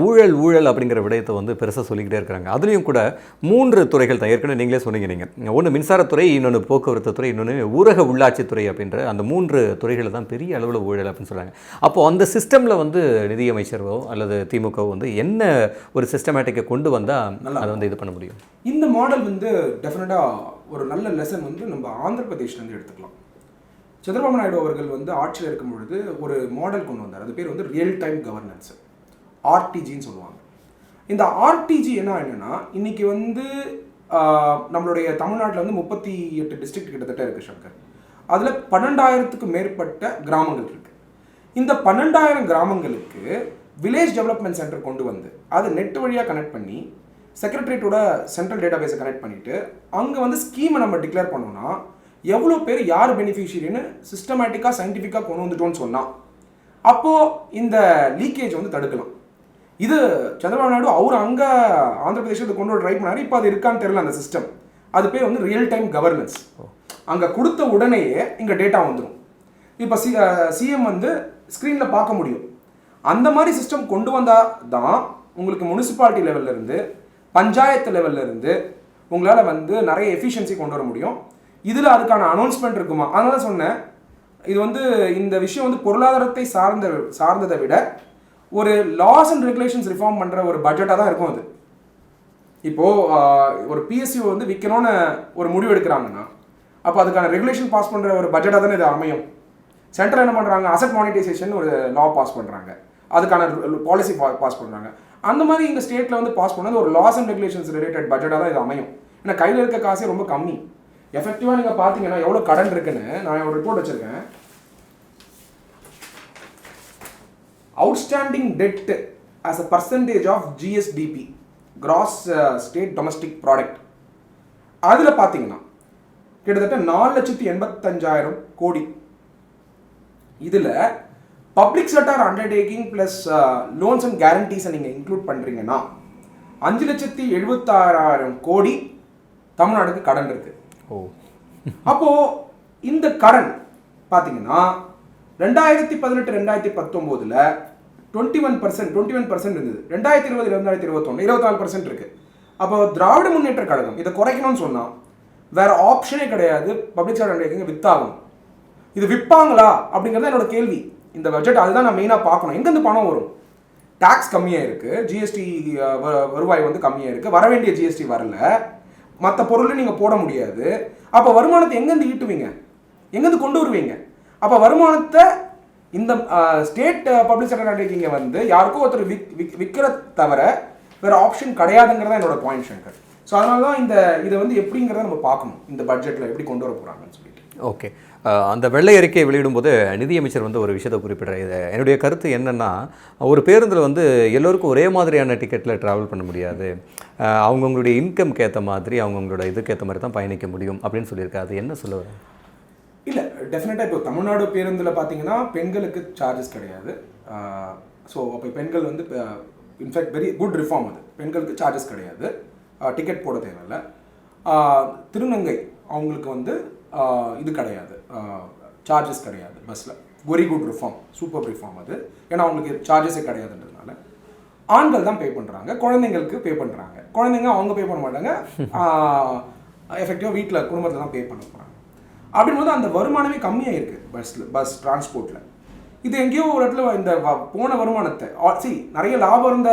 ஊழல் அப்படிங்கிற விடயத்தை வந்து பெருசாக சொல்லிக்கிட்டே இருக்கிறாங்க. அதுலேயும் கூட 3 துறைகள் தான் ஏற்கனவே நீங்களே சொன்னீங்க. நீங்கள் ஒன்று மின்சாரத்துறை, இன்னொன்று போக்குவரத்து துறை, இன்னொன்று ஊரக உள்ளாட்சித்துறை அப்படின்ற அந்த 3 துறைகளில் தான் பெரிய அளவில் ஊழல் அப்படின்னு சொல்கிறாங்க. அப்போது அந்த சிஸ்டமில் வந்து நிதியமைச்சரோ அல்லது திமுகவோ வந்து என்ன ஒரு சிஸ்டமேட்டிக்கை கொண்டு வந்தால் அதை வந்து இது பண்ண முடியும்? இந்த மாடல் வந்து டெஃபினட்டாக ஒரு நல்ல லெசன் வந்து நம்ம ஆந்திர பிரதேஷ்லேருந்து எடுத்துக்கலாம். சந்திரபாபு நாயுடு அவர்கள் வந்து ஆட்சியில் இருக்கும் பொழுது ஒரு மாடல் கொண்டு வந்தார். அது பேர் வந்து ரியல் டைம் கவர்னன்ஸ், ஆர்டிஜின்னு சொல்லுவாங்க. இந்த ஆர்டிஜி என்னன்னா இன்னைக்கு வந்து நம்மளுடைய தமிழ்நாட்டில் வந்து 38 டிஸ்ட்ரிக்ட் கிட்டத்தட்ட இருக்குது சங்கர். அதில் 12,000க்கு மேற்பட்ட கிராமங்கள் இருக்குது. இந்த 12,000 கிராமங்களுக்கு வில்லேஜ் டெவலப்மெண்ட் சென்டர் கொண்டு வந்து அதை நெட் வழியாக கனெக்ட் பண்ணி செக்ரட்டரியேட்டோட சென்ட்ரல் டேட்டா பேஸை கனெக்ட் பண்ணிவிட்டு அங்கே வந்து ஸ்கீமை நம்ம டிக்ளேர் பண்ணோம்னா எவ்வளோ பேர் யார் பெனிஃபிஷியரின்னு சிஸ்டமேட்டிக்காக சயின்டிஃபிக்காக கொண்டு வந்துட்டோன்னு சொன்னால் அப்போது இந்த லீக்கேஜ் வந்து தடுக்கலாம். இது சந்திரபாபு நாயுடு அவர் அங்கே ஆந்திர பிரதேசத்தை கொண்டு வர ட்ரை பண்ணார். இப்போ அது இருக்கான்னு தெரியல அந்த சிஸ்டம். அது பேர் வந்து ரியல் டைம் கவர்னன்ஸ். அங்கே கொடுத்த உடனேயே இங்கே டேட்டா வந்துடும். இப்போ சிஎம் வந்து ஸ்க்ரீனில் பார்க்க முடியும். அந்த மாதிரி சிஸ்டம் கொண்டு வந்தால் தான் உங்களுக்கு முனிசிபாலிட்டி லெவல்லேருந்து பஞ்சாயத்து லெவல்லேருந்து உங்களால் வந்து நிறைய எஃபிஷியன்சி கொண்டு வர முடியும். இதில் அதுக்கான அனௌன்ஸ்மெண்ட் இருக்குமா? அதனால தான் சொன்னேன், இது வந்து இந்த விஷயம் வந்து பொருளாதாரத்தை சார்ந்ததை விட ஒரு லாஸ் அண்ட் ரெகுலேஷன்ஸ் ரிஃபார்ம் பண்ணுற ஒரு பட்ஜெட்டாக தான் இருக்கும் அது. இப்போது ஒரு பிஎஸ்சி வந்து விற்கணும்னு ஒரு முடிவு எடுக்கிறாங்கன்னா அப்போ அதுக்கான ரெகுலேஷன் பாஸ் பண்ணுற ஒரு பட்ஜெட்டாக தானே இது அமையும். சென்ட்ரல் என்ன பண்ணுறாங்க, அசெட் மானிட்டைசேஷன் ஒரு லா பாஸ் பண்ணுறாங்க, அதுக்கான பாலிசி பாஸ் பண்ணுறாங்க. அந்த மாதிரி இந்த ஸ்டேட்டில் வந்து பாஸ் பண்ணது ஒரு லாஸ் அண்ட் ரெகுலேஷன்ஸ் ரிலேட்டட் பட்ஜெட்டாக தான் இது அமையும். ஏன்னா கையில் இருக்க காசே ரொம்ப கம்மி. எஃபெக்டிவாக நீங்கள் பார்த்தீங்கன்னா எவ்வளோ கடன் இருக்குன்னு நான் ஒரு ரிப்போர்ட் வச்சுருக்கேன். Outstanding debt as a percentage of GSDP, gross state domestic product, அதில் பார்த்தீங்கன்னா கிட்டத்தட்ட 4,85,000 கோடி. இதில் public sector undertaking plus loans and கேரண்டீஸை நீங்கள் இன்க்ளூட் பண்ணுறீங்கன்னா 5,76,000 கோடி தமிழ்நாடுக்கு கடன் இருக்குது. அப்போது இந்த கடன் பார்த்தீங்கன்னா 2018-2019 21% இருந்தது. 2020-2021 24% இருக்குது. அப்போ திராவிட முன்னேற்ற கழகம் இதை குறைக்கணும்னு சொன்னால் வேற ஆப்ஷனே கிடையாது, பப்ளிக் செக்டார் அண்டர்டேக்கிங் வித்தாகும். இது விற்பாங்களா அப்படிங்கிறது என்னோட கேள்வி. இந்த பட்ஜெட் அதுதான் நான் மெயினாக பார்க்கணும். எங்கேருந்து பணம் வரும்? டாக்ஸ் கம்மியாக இருக்குது, ஜிஎஸ்டி வருவாய் வந்து கம்மியாக இருக்குது, வர வேண்டிய ஜிஎஸ்டி வரல, மற்ற பொருள் நீங்கள் போட முடியாது. அப்போ வருமானத்தை எங்கேருந்து ஈட்டுவீங்க, எங்கேருந்து கொண்டு வருவீங்க? அப்போ வருமானத்தை இந்த ஸ்டேட் பப்ளிக் செக்டர் அண்டர்டேக்கிங்கை வந்து யாருக்கும் ஒருத்தர் விற்கிற தவிர வேறு ஆப்ஷன் கிடையாதுங்கிறதா என்னோட பாயிண்ட் சங்கர். ஸோ அதனால தான் இதை வந்து எப்படிங்கிறத நம்ம பார்க்கணும், இந்த பட்ஜெட்டில் எப்படி கொண்டு வர போகிறாங்கன்னு சொல்லிட்டு. ஓகே, அந்த வெள்ளை அறிக்கையை வெளியிடும்போது நிதியமைச்சர் வந்து ஒரு விஷயத்தை குறிப்பிட்றாரு. இது என்னுடைய கருத்து என்னென்னா, ஒரு பேருந்தில் வந்து எல்லோருக்கும் ஒரே மாதிரியான டிக்கெட்டில் ட்ராவல் பண்ண முடியாது, அவங்கவுங்களுடைய இன்கம்க்கு ஏற்ற மாதிரி அவங்கவுங்களோட இதுக்கு ஏற்ற மாதிரி தான் பயணிக்க முடியும் அப்படின்னு சொல்லியிருக்காரு. அது என்ன சொல்ல வரும்? இல்லை, டெஃபினட்டாக இப்போ தமிழ்நாடு பேருந்தில் பார்த்தீங்கன்னா பெண்களுக்கு சார்ஜஸ் கிடையாது. ஸோ அப்போ பெண்கள் வந்து இன்ஃபேக்ட் வெரி குட் ரிஃபார்ம். அது பெண்களுக்கு சார்ஜஸ் கிடையாது, டிக்கெட் போட தேவையில்லை. திருநங்கை அவங்களுக்கு வந்து இது கிடையாது, சார்ஜஸ் கிடையாது பஸ்ஸில். Very good reform, super reform அது. ஏன்னா அவங்களுக்கு சார்ஜஸே கிடையாதுன்றதுனால ஆண்கள் தான் பே பண்ணுறாங்க, குழந்தைங்களுக்கு பே பண்ணுறாங்க. குழந்தைங்க அவங்க பே பண்ண மாட்டாங்க, எஃபெக்டிவாக வீட்டில் குடும்பத்தில் தான் பே பண்ண போகிறாங்க. அப்படின்போது அந்த வருமானமே கம்மியாக இருக்குது பஸ் டிரான்ஸ்போர்ட்டில். இது எங்கேயோ ஒரு இடத்துல இந்த போன வருமானத்தை நிறைய லாபம் இருந்த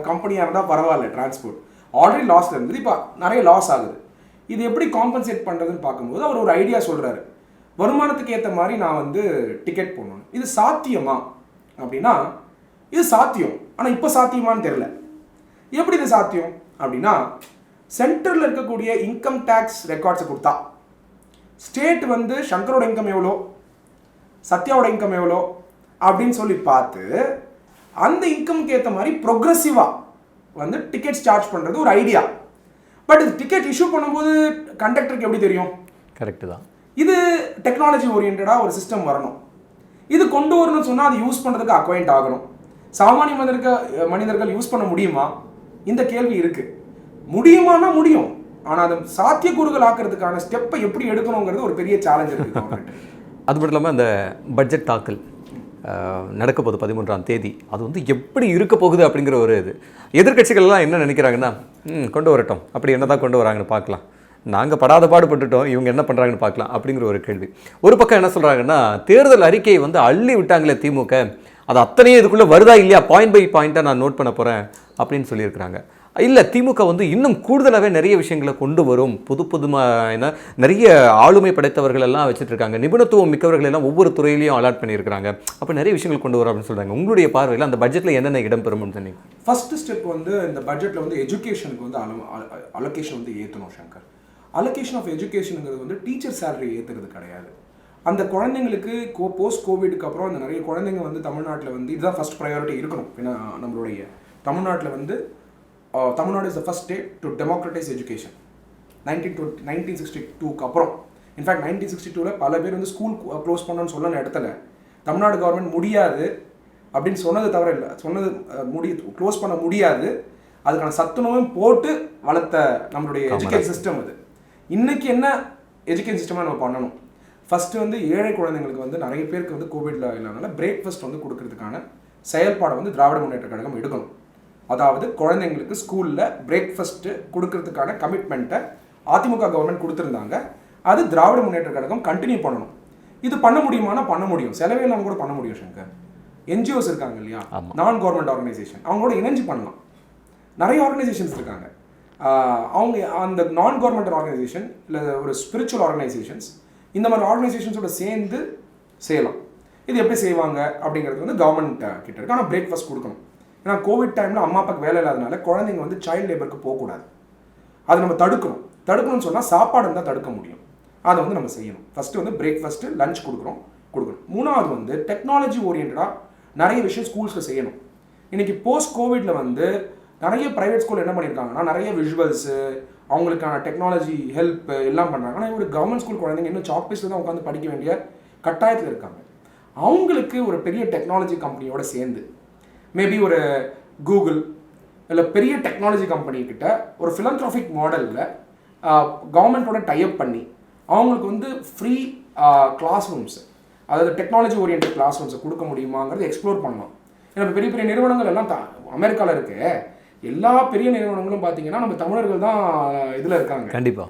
கம்பெனியாக இருந்தால் பரவாயில்ல, டிரான்ஸ்போர்ட் ஆல்ரெடி லாஸில் இருந்தது, இப்போ நிறைய லாஸ் ஆகுது. இது எப்படி காம்பன்சேட் பண்ணுறதுன்னு பார்க்கும்போது அவர் ஒரு ஐடியா சொல்கிறாரு, வருமானத்துக்கு ஏற்ற மாதிரி நான் வந்து டிக்கெட் போடணும். இது சாத்தியமா அப்படின்னா இது சாத்தியம், ஆனால் இப்போ சாத்தியமானு தெரில. எப்படி இது சாத்தியம் அப்படின்னா, சென்டரில் இருக்கக்கூடிய இன்கம் டேக்ஸ் ரெக்கார்ட்ஸை கொடுத்தா ஸ்டேட் வந்து சங்கரோட இன்கம் எவ்வளோ, சத்யாவோட இன்கம் எவ்வளோ அப்படின்னு சொல்லி பார்த்து அந்த இன்கம்க்கு ஏற்ற மாதிரி ப்ரொக்ரெசிவாக வந்து டிக்கெட்ஸ் சார்ஜ் பண்ணுறது ஒரு ஐடியா. பட் இது டிக்கெட் இஷ்யூ பண்ணும்போது கண்டக்டருக்கு எப்படி தெரியும்? கரெக்டு தான். இது டெக்னாலஜி ஓரியன்டாக ஒரு சிஸ்டம் வரணும். இது கொண்டு வரணும்னு சொன்னால் அது யூஸ் பண்ணுறதுக்கு அக்வைண்ட் ஆகணும். சாமானிய மனிதர்கள் யூஸ் பண்ண முடியுமா? இந்த கேள்வி இருக்குது. முடியுமானா முடியும், ஆனால் அது சாத்தியக்கூறுகள் ஆக்கிறதுக்கான ஸ்டெப்பை எப்படி எடுக்கணுங்கிறது ஒரு பெரிய சேலஞ்ச் இருக்குது. அது மட்டும் இல்லாமல் அந்த பட்ஜெட் தாக்கல் நடக்க போகுது 13ஆம் தேதி. அது வந்து எப்படி இருக்க போகுது அப்படிங்கிற ஒரு இது எதிர்கட்சிகள்லாம் என்ன நினைக்கிறாங்கன்னா, கொண்டு வரட்டும், அப்படி என்ன தான் கொண்டு வராங்கன்னு பார்க்கலாம், நாங்கள் படாத பாடுபட்டுட்டோம், இவங்க என்ன பண்ணுறாங்கன்னு பார்க்கலாம் அப்படிங்கிற ஒரு கேள்வி. ஒரு பக்கம் என்ன சொல்கிறாங்கன்னா, தேர்தல் அறிக்கையை வந்து அள்ளி விட்டாங்களே திமுக, அது அத்தனையும் இதுக்குள்ளே வருதா இல்லையா பாயிண்ட் பை பாயிண்ட்டாக நான் நோட் பண்ண போகிறேன் அப்படின்னு சொல்லியிருக்கிறாங்க. இல்லை, திமுக வந்து இன்னும் கூடுதலாகவே நிறைய விஷயங்களை கொண்டு வரும், புதுமான நிறைய ஆளுமை படைத்தவர்கள் எல்லாம் வச்சுட்டு இருக்காங்க, நிபுணத்துவம் மிக்கவர்கள் எல்லாம் ஒவ்வொரு துறையிலையும் அலாட் பண்ணியிருக்கிறாங்க, அப்போ நிறைய விஷயங்கள் கொண்டு வரும் அப்படின்னு சொல்கிறாங்க. உங்களுடைய பார்வையில் அந்த பட்ஜெட்டில் என்னென்ன இடம் பெறும்னு சொன்னீங்க? ஃபர்ஸ்ட் ஸ்டெப் வந்து இந்த பட்ஜெட்டில் வந்து எஜுகேஷனுக்கு வந்து அலோகேஷன் வந்து ஏற்றணும் சங்கர். அலோகேஷன் ஆஃப் எஜுகேஷனுங்கிறது வந்து டீச்சர் சேலரி ஏற்றுறது கிடையாது. அந்த குழந்தைங்களுக்கு போஸ்ட் கோவிடுக்கு அப்புறம் அந்த நிறைய குழந்தைங்க வந்து தமிழ்நாட்டில் வந்து இதுதான் ஃபர்ஸ்ட் ப்ரையாரிட்டி இருக்கணும். ஏன்னா நம்மளுடைய தமிழ்நாட்டில் வந்து Tamil Nadu is the first state to democratise education 1962க்கு அப்புறம். இன்ஃபேக்ட் 1962ல் பல பேர் வந்து ஸ்கூல் க்ளோஸ் பண்ணணும்னு சொன்ன இடத்துல தமிழ்நாடு கவர்மெண்ட் முடியாது அப்படின்னு சொன்னது தவிர இல்லை, க்ளோஸ் பண்ண முடியாது, அதுக்கான சத்துணவும் போட்டு வளர்த்த நம்மளுடைய எஜுகேஷன் சிஸ்டம் அது. இன்னைக்கு என்ன எஜுகேஷன் சிஸ்டமாக நம்ம பண்ணணும்? ஃபஸ்ட்டு வந்து ஏழை குழந்தைங்களுக்கு வந்து நிறைய பேருக்கு வந்து கோவிட்ல இல்லாதனால பிரேக்ஃபாஸ்ட் வந்து கொடுக்கறதுக்கான செயல்பாடை வந்து திராவிட முன்னேற்ற கழகம் எடுக்கணும். அதாவது குழந்தைங்களுக்கு ஸ்கூலில் பிரேக்ஃபாஸ்ட்டு கொடுக்கறதுக்கான கமிட்மெண்ட்டை அதிமுக கவர்மெண்ட் கொடுத்துருந்தாங்க. அது திராவிட முன்னேற்ற கழகம் கண்டினியூ பண்ணணும். இது பண்ண முடியுமானா பண்ண முடியும், செலவே இல்லாமல் கூட பண்ண முடியும் சங்கர். என்ஜிஓஸ் இருக்காங்க இல்லையா, நான் கவர்மெண்ட் ஆர்கனைசேஷன், அவங்களோட இணைஞ்சு பண்ணலாம். நிறைய ஆர்கனைசேஷன்ஸ் இருக்காங்க. அவங்க அந்த நான் கவர்மெண்ட் ஆர்கனைசேஷன் இல்லை ஒரு ஸ்பிரிச்சுவல் ஆர்கனைசேஷன்ஸ், இந்த மாதிரி ஆர்கனைசேஷன்ஸோட சேர்ந்து செய்யலாம். இது எப்படி செய்வாங்க அப்படிங்கிறது வந்து கவர்மெண்ட் கிட்ட இருக்கு. ஆனால் பிரேக்ஃபாஸ்ட் கொடுக்கணும். ஏன்னா கோவிட் டைமில் அம்மா அப்பாவுக்கு வேலை இல்லாதனால குழந்தைங்க வந்து சைல்டு லேபருக்கு போகக்கூடாது. அதை நம்ம தடுக்கணும்னு சொன்னால் சாப்பாடு இருந்தால் தடுக்க முடியும். அதை வந்து நம்ம செய்யணும். ஃபஸ்ட்டு வந்து பிரேக்ஃபாஸ்ட்டு லஞ்ச் கொடுக்கணும். மூணாவது வந்து டெக்னாலஜி ஓரியன்டாக நிறைய விஷயம் ஸ்கூல்ஸில் செய்யணும். இன்றைக்கி போஸ்ட் கோவிடில் வந்து நிறைய ப்ரைவேட் ஸ்கூல் என்ன பண்ணியிருக்காங்கன்னா நிறைய விஷுவல்ஸு, அவங்களுக்கான டெக்னாலஜி ஹெல்ப் எல்லாம் பண்ணுறாங்க. ஆனால் ஒரு கவர்மெண்ட் ஸ்கூல் குழந்தைங்க இன்னும் சாக்பீஸில் தான் உட்காந்து படிக்க வேண்டிய கட்டாயத்தில் இருக்காங்க. அவங்களுக்கு ஒரு பெரிய டெக்னாலஜி கம்பெனியோட சேர்ந்து மேபி ஒரு கூகுள் இல்லை பெரிய டெக்னாலஜி கம்பெனிக்கிட்ட ஒரு ஃபிலன்த்ராஃபிக் மாடலில் கவர்மெண்ட்டோட டைப் பண்ணி அவங்களுக்கு வந்து ஃப்ரீ கிளாஸ் ரூம்ஸ், அதாவது டெக்னாலஜி ஓரியன்ட் கிளாஸ் ரூம்ஸை கொடுக்க முடியுமாங்கிறது எக்ஸ்ப்ளோர் பண்ணலாம். ஏன்னா பெரிய பெரிய நிறுவனங்கள் எல்லாம் அமெரிக்காவில் இருக்கு. எல்லா பெரிய நிறுவனங்களும் பார்த்தீங்கன்னா நம்ம தமிழர்கள் தான் இதில் இருக்காங்க, கண்டிப்பாக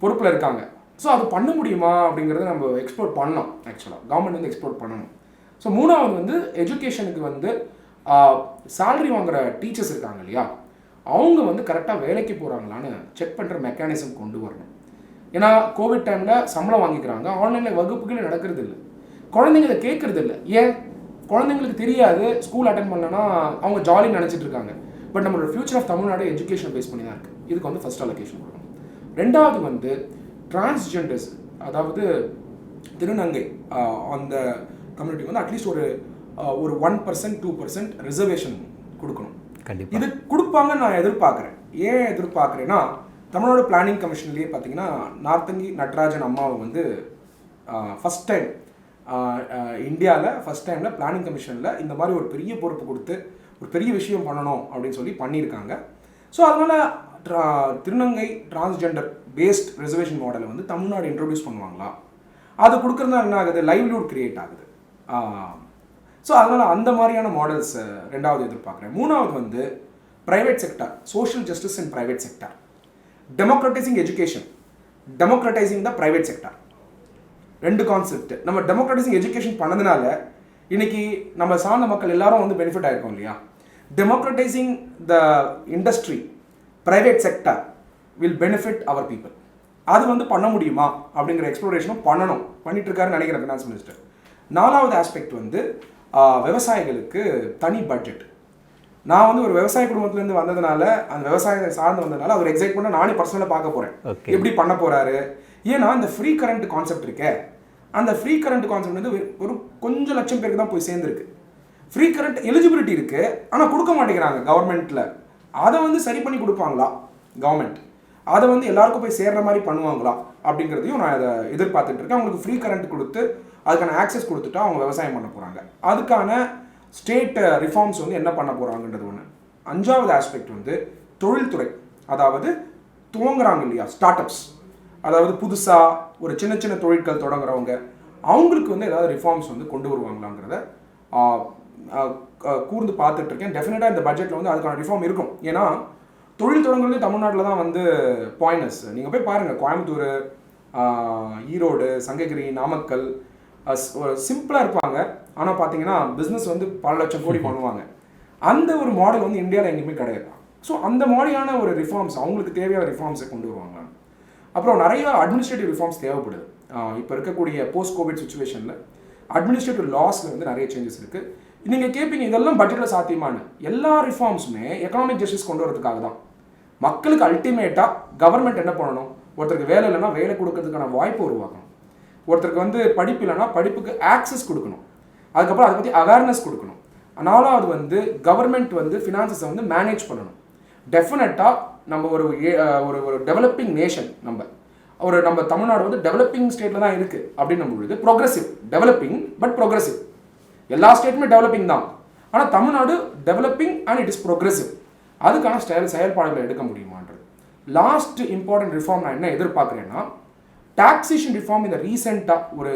பொறுப்பில் இருக்காங்க. ஸோ அது பண்ண முடியுமா அப்படிங்கிறத நம்ம எக்ஸ்ப்ளோர் பண்ணலாம். ஆக்சுவலாக கவர்மெண்ட் வந்து எக்ஸ்ப்ளோர் பண்ணணும். ஸோ மூணாவது வந்து எஜுகேஷனுக்கு வந்து சேலரி வாங்குகிற டீச்சர்ஸ் இருக்காங்க இல்லையா, அவங்க வந்து கரெக்டாக வேலைக்கு போகிறாங்களான்னு செக் பண்ணுற மெக்கானிசம் கொண்டு வரணும். ஏன்னா கோவிட் டைமில் சம்பளம் வாங்கிக்கிறாங்க, ஆன்லைனில் வகுப்புகளே நடக்கிறது இல்லை, குழந்தைங்க இதை கேட்குறது இல்லை. ஏன்? குழந்தைங்களுக்கு தெரியாது, ஸ்கூல் அட்டென்ட் பண்ணலன்னா அவங்க ஜாலின்னு நினச்சிட்டு இருக்காங்க. பட் நம்மளோட future of Tamil Nadu education base பண்ணி தான் இருக்குது. இதுக்கு வந்து ஃபஸ்ட் அலோகேஷன் கொடுக்கணும். ரெண்டாவது வந்து டிரான்ஸ்ஜெண்டர்ஸ், அதாவது திருநங்கை அந்த கம்யூனிட்டி வந்து அட்லீஸ்ட் ஒரு 1% 2% ரிசர்வேஷன் கொடுக்கணும். கண்டிப்பாக இது கொடுப்பாங்கன்னு நான் எதிர்பார்க்குறேன். ஏன் எதிர்பார்க்குறேன்னா, தமிழ்நாடு பிளானிங் கமிஷன்லேயே பார்த்தீங்கன்னா நார்த்தங்கி நடராஜன் அம்மாவை வந்து ஃபஸ்ட் டைம் இந்தியாவில் ஃபஸ்ட் டைமில் பிளானிங் கமிஷனில் இந்த மாதிரி ஒரு பெரிய பொறுப்பு கொடுத்து ஒரு பெரிய விஷயம் பண்ணணும் அப்படின்னு சொல்லி பண்ணியிருக்காங்க. ஸோ அதனால் திருநங்கை டிரான்ஸ்ஜெண்டர் பேஸ்ட் ரிசர்வேஷன் மாடலை வந்து தமிழ்நாடு இன்ட்ரோடியூஸ் பண்ணுவாங்களா? அது கொடுக்குறதுனால என்ன ஆகுது? லைவ்லிஹுட் கிரியேட் ஆகுது. ஸோ அதனால் அந்த மாதிரியான மாடல்ஸ் ரெண்டாவது எதிர்பார்க்குறேன். மூணாவது வந்து private sector, social justice in private sector, democratising education, democratising the private sector. ரெண்டு கான்செப்ட். நம்ம டெமோக்ரட்டைசிங் எஜுகேஷன் பண்ணதுனால இன்னைக்கு நம்ம சார்ந்த மக்கள் எல்லாரும் வந்து பெனிஃபிட் ஆயிருக்கோம் இல்லையா. Democratising the industry, private sector will benefit our people. அது வந்து பண்ண முடியுமா அப்படிங்கிற எக்ஸ்ப்ளோரேஷனும் பண்ணிட்டு இருக்காருன்னு நினைக்கிறேன் ஃபினான்ஸ் மினிஸ்டர். நாலாவது ஆஸ்பெக்ட் வந்து விவசாயிகளுக்கு தனி பட்ஜெட். நான் வந்து ஒரு விவசாய குடும்பத்திலேருந்து வந்ததுனால, அந்த விவசாயத்தை சார்ந்து வந்ததுனால அவர் எக்ஸைட்மெண்ட்டாக நானே பர்சனலாக பார்க்க போகிறேன் எப்படி பண்ண போகிறாரு. ஏன்னா இந்த ஃப்ரீ கரண்ட் கான்செப்ட் இருக்கே, அந்த ஃப்ரீ கரண்ட் கான்செப்ட் வந்து ஒரு கொஞ்சம் லட்சம் பேருக்கு தான் போய் சேர்ந்துருக்கு. ஃப்ரீ கரண்ட் எலிஜிபிலிட்டி இருக்குது, ஆனால் கொடுக்க மாட்டேங்கிறாங்க கவர்மெண்ட்டில். அதை வந்து சரி பண்ணி கொடுப்பாங்களா கவர்மெண்ட், அதை வந்து எல்லாருக்கும் போய் சேர்ற மாதிரி பண்ணுவாங்களா அப்படிங்கிறதையும் நான் அதை எதிர்பார்த்துட்டு இருக்கேன். அவங்களுக்கு ஃப்ரீ கரண்ட் கொடுத்து அதுக்கான ஆக்சஸ் கொடுத்துட்டா அவங்க விவசாயம் பண்ண போகிறாங்க. அதுக்கான ஸ்டேட் ரிஃபார்ம்ஸ் வந்து என்ன பண்ண போகிறாங்கன்றது ஒன்று. 5வது ஆஸ்பெக்ட் வந்து தொழில்துறை, அதாவது துவங்குறாங்க இல்லையா ஸ்டார்ட் அப்ஸ், அதாவது புதுசாக ஒரு சின்ன சின்ன தொழில்கள் தொடங்குறவங்க, அவங்களுக்கு வந்து ஏதாவது ரிஃபார்ம்ஸ் வந்து கொண்டு வருவாங்களாங்கிறத கூர்ந்து பார்த்துட்டு இருக்கேன். டெஃபினட்டாக இந்த பட்ஜெட்டில் வந்து அதுக்கான ரிஃபார்ம் இருக்கும். ஏன்னா தொழில் தொடங்குறது தமிழ்நாட்டில் தான் வந்து பாயிண்ட்ஸ். நீங்கள் போய் பாருங்கள், கோயம்புத்தூர், ஈரோடு, சங்ககிரி, நாமக்கல் சிம்பிளாக இருப்பாங்க. ஆனால் பார்த்தீங்கன்னா பிஸ்னஸ் வந்து பல லட்சம் கோடி பண்ணுவாங்க. அந்த ஒரு மாடல் வந்து இந்தியாவில் எங்கேயுமே கிடையாது. ஸோ அந்த மாதிரியான ஒரு ரிஃபார்ம்ஸ், அவங்களுக்கு தேவையான ரிஃபார்ம்ஸை கொண்டு வருவாங்க. அப்புறம் நிறைய அட்மினிஸ்ட்ரேட்டிவ் ரிஃபார்ம்ஸ் தேவைப்படுது. இப்போ இருக்கக்கூடிய போஸ்ட் கோவிட் சுச்சுவேஷனில் அட்மினிஸ்ட்ரேட்டிவ் லாஸில் வந்து நிறைய சேஞ்சஸ் இருக்குது. நீங்கள் கேட்பீங்க இதெல்லாம் பட்ஜெட்டில் சாத்தியமானு. எல்லா ரிஃபார்ம்ஸுமே எக்கனாமிக் ஜஸ்டிஸ் கொண்டு வரதுக்காக தான். மக்களுக்கு அல்டிமேட்டாக கவர்மெண்ட் என்ன பண்ணணும், ஒருத்தருக்கு வேலை இல்லைன்னா வேலை கொடுக்கறதுக்கான வாய்ப்பு உருவாக்கணும், ஒருத்தருக்கு வந்து படிப்பு இல்லைன்னா படிப்புக்கு ஆக்சஸ் கொடுக்கணும், அதுக்கப்புறம் அதை பற்றி அவேர்னஸ் கொடுக்கணும். அதனால் வந்து கவர்மெண்ட் வந்து ஃபினான்சஸை வந்து மேனேஜ் பண்ணணும். டெஃபினட்டாக நம்ம ஒரு ஒரு டெவலப்பிங் நேஷன், நம்ம தமிழ்நாடு வந்து டெவலப்பிங் ஸ்டேட்டில் தான் இருக்குது அப்படின்னு நம்ம பொழுது ப்ரோக்ரெசிவ், டெவலப்பிங் பட் ப்ரோக்ரெசிவ். எல்லா ஸ்டேட்டுமே டெவலப்பிங் தான், ஆனால் Tamil Nadu developing and it is progressive. அதுக்கான செயல்பாடுகளை எடுக்க முடியுமான்றது. லாஸ்ட் இம்பார்ட்டன்ட் ரிஃபார்ம் நான் என்ன எதிர்பார்க்குறேன்னா, டாக்ஸேஷன் ரிஃபார்ம். இந்த ரீசெண்டாக ஒரு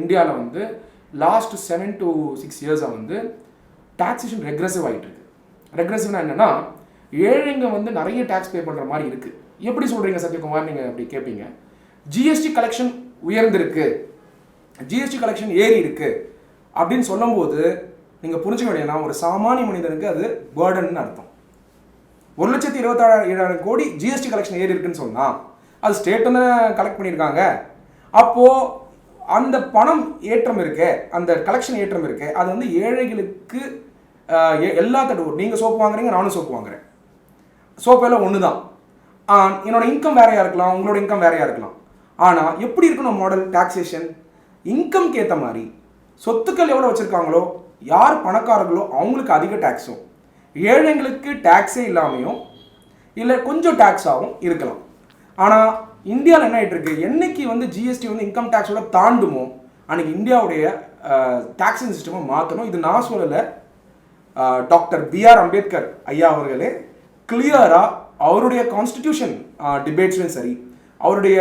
இந்தியாவில் வந்து லாஸ்ட் 7 to 6 இயர்ஸாக வந்து டாக்ஸேஷன் ரெக்ரெசிவ் ஆகிட்டு இருக்கு. ரெக்ரெசிவ்னா என்னென்னா, ஏழைங்க வந்து நிறைய டேக்ஸ் பே பண்ணுற மாதிரி இருக்குது. எப்படி சொல்கிறீங்க சத்யகுமார், நீங்கள் அப்படி கேட்பீங்க. ஜிஎஸ்டி கலெக்ஷன் உயர்ந்திருக்கு, ஜிஎஸ்டி கலெக்ஷன் ஏறி இருக்குது அப்படின்னு சொல்லும்போது நீங்கள் புரிஞ்சுக்க வேண்டியதுனா, ஒரு சாமானிய மனிதனுக்கு அது பேர்டன் அர்த்தம். 1,27,700 கோடி ஜிஎஸ்டி கலெக்ஷன் ஏறி இருக்குன்னு சொன்னால் அது ஸ்டேட் வந்து கலெக்ட் பண்ணியிருக்காங்க. அப்போது அந்த பணம் ஏற்றம் இருக்கே, அந்த கலெக்ஷன் ஏற்றம் இருக்கே, அது வந்து ஏழைகளுக்கு எல்லாத்தோட, நீங்கள் சோப்பு வாங்குறீங்க, நானும் சோப்பு வாங்குறேன், சோப்பு எல்லாம் ஒன்று தான். என்னோட இன்கம் வேறையாக இருக்கலாம், உங்களோட இன்கம் வேறையாக இருக்கலாம். ஆனால் எப்படி இருக்கணும் மாடல் டாக்ஸேஷன், இன்கம்க்கு ஏற்ற மாதிரி சொத்துக்கள் எவ்வளோ வச்சுருக்காங்களோ, யார் பணக்காரர்களோ அவங்களுக்கு அதிக டேக்ஸும், ஏழைங்களுக்கு டேக்ஸே இல்லாமையும் இல்லை கொஞ்சம் டேக்ஸாகவும் இருக்கலாம். ஆனால் இந்தியாவில் என்ன ஆகிட்டு இருக்கு, என்னைக்கு வந்து ஜிஎஸ்டி வந்து இன்கம் டேக்ஸோட தாண்டுமோ அன்றைக்கி இந்தியாவுடைய டாக்ஸிங் சிஸ்டமை மாற்றணும். இது நான் சொல்லலை, டாக்டர் பிஆர் அம்பேத்கர் ஐயா அவர்களே கிளியராக அவருடைய கான்ஸ்டிடியூஷன் டிபேட்ஸ்லையும் சரி, அவருடைய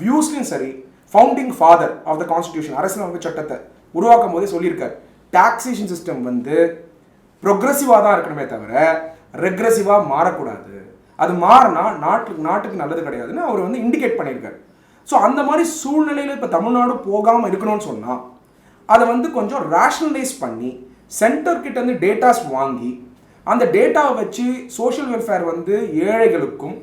வியூஸ்லையும் சரி, founding father of the constitution, அரசியலமைப்பு சட்டத்தை உருவாக்கும் போதே சொல்லியிருக்கார், டாக்ஸேஷன் சிஸ்டம் வந்து ப்ரொக்ரெசிவாக தான் இருக்கணுமே தவிர ரெக்ரெசிவாக மாறக்கூடாது. அது மாறினா நாட்டுக்கு நல்லது கிடையாதுன்னு அவர் வந்து இண்டிகேட் பண்ணியிருக்காரு. ஸோ அந்த மாதிரி சூழ்நிலையில் இப்போ தமிழ்நாடு போகாமல் இருக்கணும்னு சொன்னால் அதை வந்து கொஞ்சம் ரேஷனலைஸ் பண்ணி சென்டர்கிட்ட இருந்து டேட்டாஸ் வாங்கி அந்த டேட்டாவை வச்சு சோஷியல் வெல்ஃபேர் வந்து ஏழைகளுக்கும்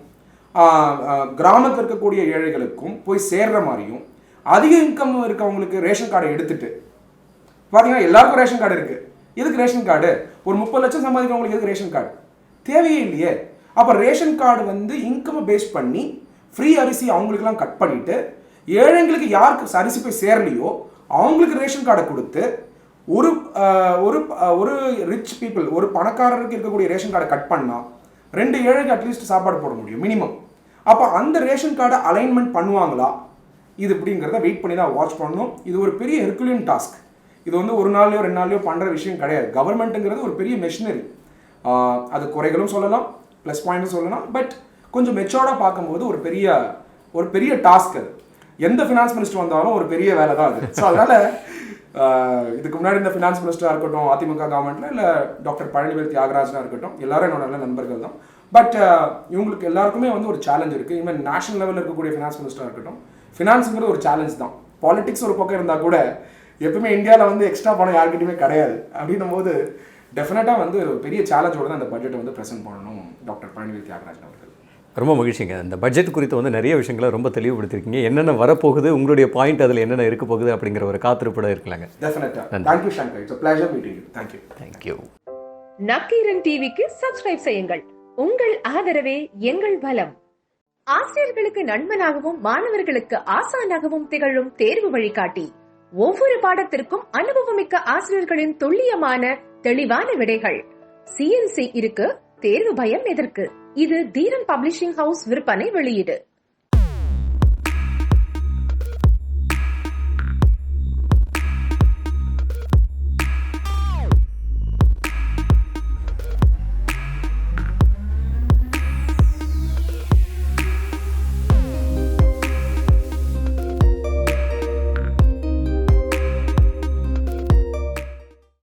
கிராமத்தில் இருக்கக்கூடிய ஏழைகளுக்கும் போய் சேர்ற மாதிரியும், அதிக இன்கம் இருக்கவங்களுக்கு ரேஷன் கார்டை எடுத்துட்டு, பார்த்தீங்கன்னா எல்லாருக்கும் ரேஷன் கார்டு இருக்குது, எதுக்கு ரேஷன் கார்டு, ஒரு 30 லட்சம் சம்பாதிக்கிறவங்களுக்கு எதுக்கு ரேஷன் கார்டு, தேவையே இல்லையே. அப்போ ரேஷன் கார்டு வந்து இன்கம்மை பேஸ் பண்ணி ஃப்ரீ அரிசி அவங்களுக்குலாம் கட் பண்ணிவிட்டு, ஏழைங்களுக்கு யாருக்கு அரிசி போய் சேரலையோ அவங்களுக்கு ரேஷன் கார்டை கொடுத்து, ஒரு ஒரு ரிச் பீப்புள், ஒரு பணக்காரருக்கு இருக்கக்கூடிய ரேஷன் கார்டை கட் பண்ணால் 2 ஏழைக்கு அட்லீஸ்ட் சாப்பாடு போட முடியும் மினிமம். அப்போ அந்த ரேஷன் கார்டை அலைன்மெண்ட் பண்ணுவாங்களா இது இப்படிங்கிறத வெயிட் பண்ணி தான் வாட்ச் பண்ணணும். இது ஒரு பெரிய ஹெர்குலியன் டாஸ்க். இது வந்து ஒரு நாள்லையோ 2 நாள்லையோ பண்ணுற விஷயம் கிடையாது. கவர்மெண்ட்டுங்கிறது ஒரு பெரிய மெஷினரி. அது குறைகளும் சொல்லலாம், ப்ளஸ் பாயிண்ட்டும் சொல்லலாம். பட் கொஞ்சம் மெச்சோர்டாக பார்க்கும்போது ஒரு பெரிய டாஸ்க் அது. எந்த ஃபினான்ஸ் மினிஸ்டர் வந்தாலும் ஒரு பெரிய வேலை தான் அது. ஸோ அதனால் இதுக்கு முன்னாடி இந்த ஃபினான்ஸ் மினிஸ்டராக இருக்கட்டும், அதிமுக கவர்மெண்ட்டில், இல்லை டாக்டர் பழனிவேல் தியாகராஜனாக இருக்கட்டும், எல்லாரும் என்னோட நல்ல நண்பர்கள் தான். பட் இவங்களுக்கு எல்லாருக்குமே வந்து ஒரு சேலஞ்ச் இருக்குது. ஈவன் நேஷனல் லெவலில் இருக்கக்கூடிய ஃபினான்ஸ் மினிஸ்டராக இருக்கட்டும், ஃபினான்ஸுங்கிறது ஒரு சேலஞ்ச் தான். பாலிடிக்ஸ் ஒரு பக்கம் இருந்தால் கூட எப்பவுமே இந்தியாவில் வந்து எக்ஸ்ட்ரா பணம் யார்கிட்டையுமே கிடையாது. அப்படின்னும் போது டெஃபினட்டாக வந்து ஒரு பெரிய சேலஞ்சோட தான் அந்த பட்ஜெட்டை வந்து ப்ரெசென்ட் பண்ணணும் டாக்டர் பழனிவேல் தியாகராஜன் அவர்கள். ரொம்ப மகிழ்ச்சிங்க. இந்த பட்ஜெட் குறித்து வந்து நிறைய விஷயங்களை ரொம்ப தெளிவுபடுத்திருக்கீங்க. என்னென்ன வரப்போகுது, உங்களுடைய பாயிண்ட் அதில் என்னென்ன இருக்க போகுது அப்படிங்கிற ஒரு காத்திருப்போட இருக்கலாங்க. டெஃபினட்டாக. Thank you Shankar, it's a pleasure meeting you. Thank you. Thank you. Nakkheeran டிவிக்கு சப்ஸ்கிரைப் செய்யுங்கள். உங்கள் ஆதரவே எங்கள் பலம். ஆசிரியர்களுக்கு நண்பனாகவும் மாணவர்களுக்கு ஆசானாகவும் திகழும் தேர்வு வழிகாட்டி. ஒவ்வொரு பாடத்திற்கும் அனுபவமிக்க ஆசிரியர்களின் துல்லியமான தெளிவான விடைகள். CNC இருக்கு, தேர்வு பயம் எதற்கு? இது தீரன் பப்ளிஷிங் ஹவுஸ் விற்பனை வெளியீடு.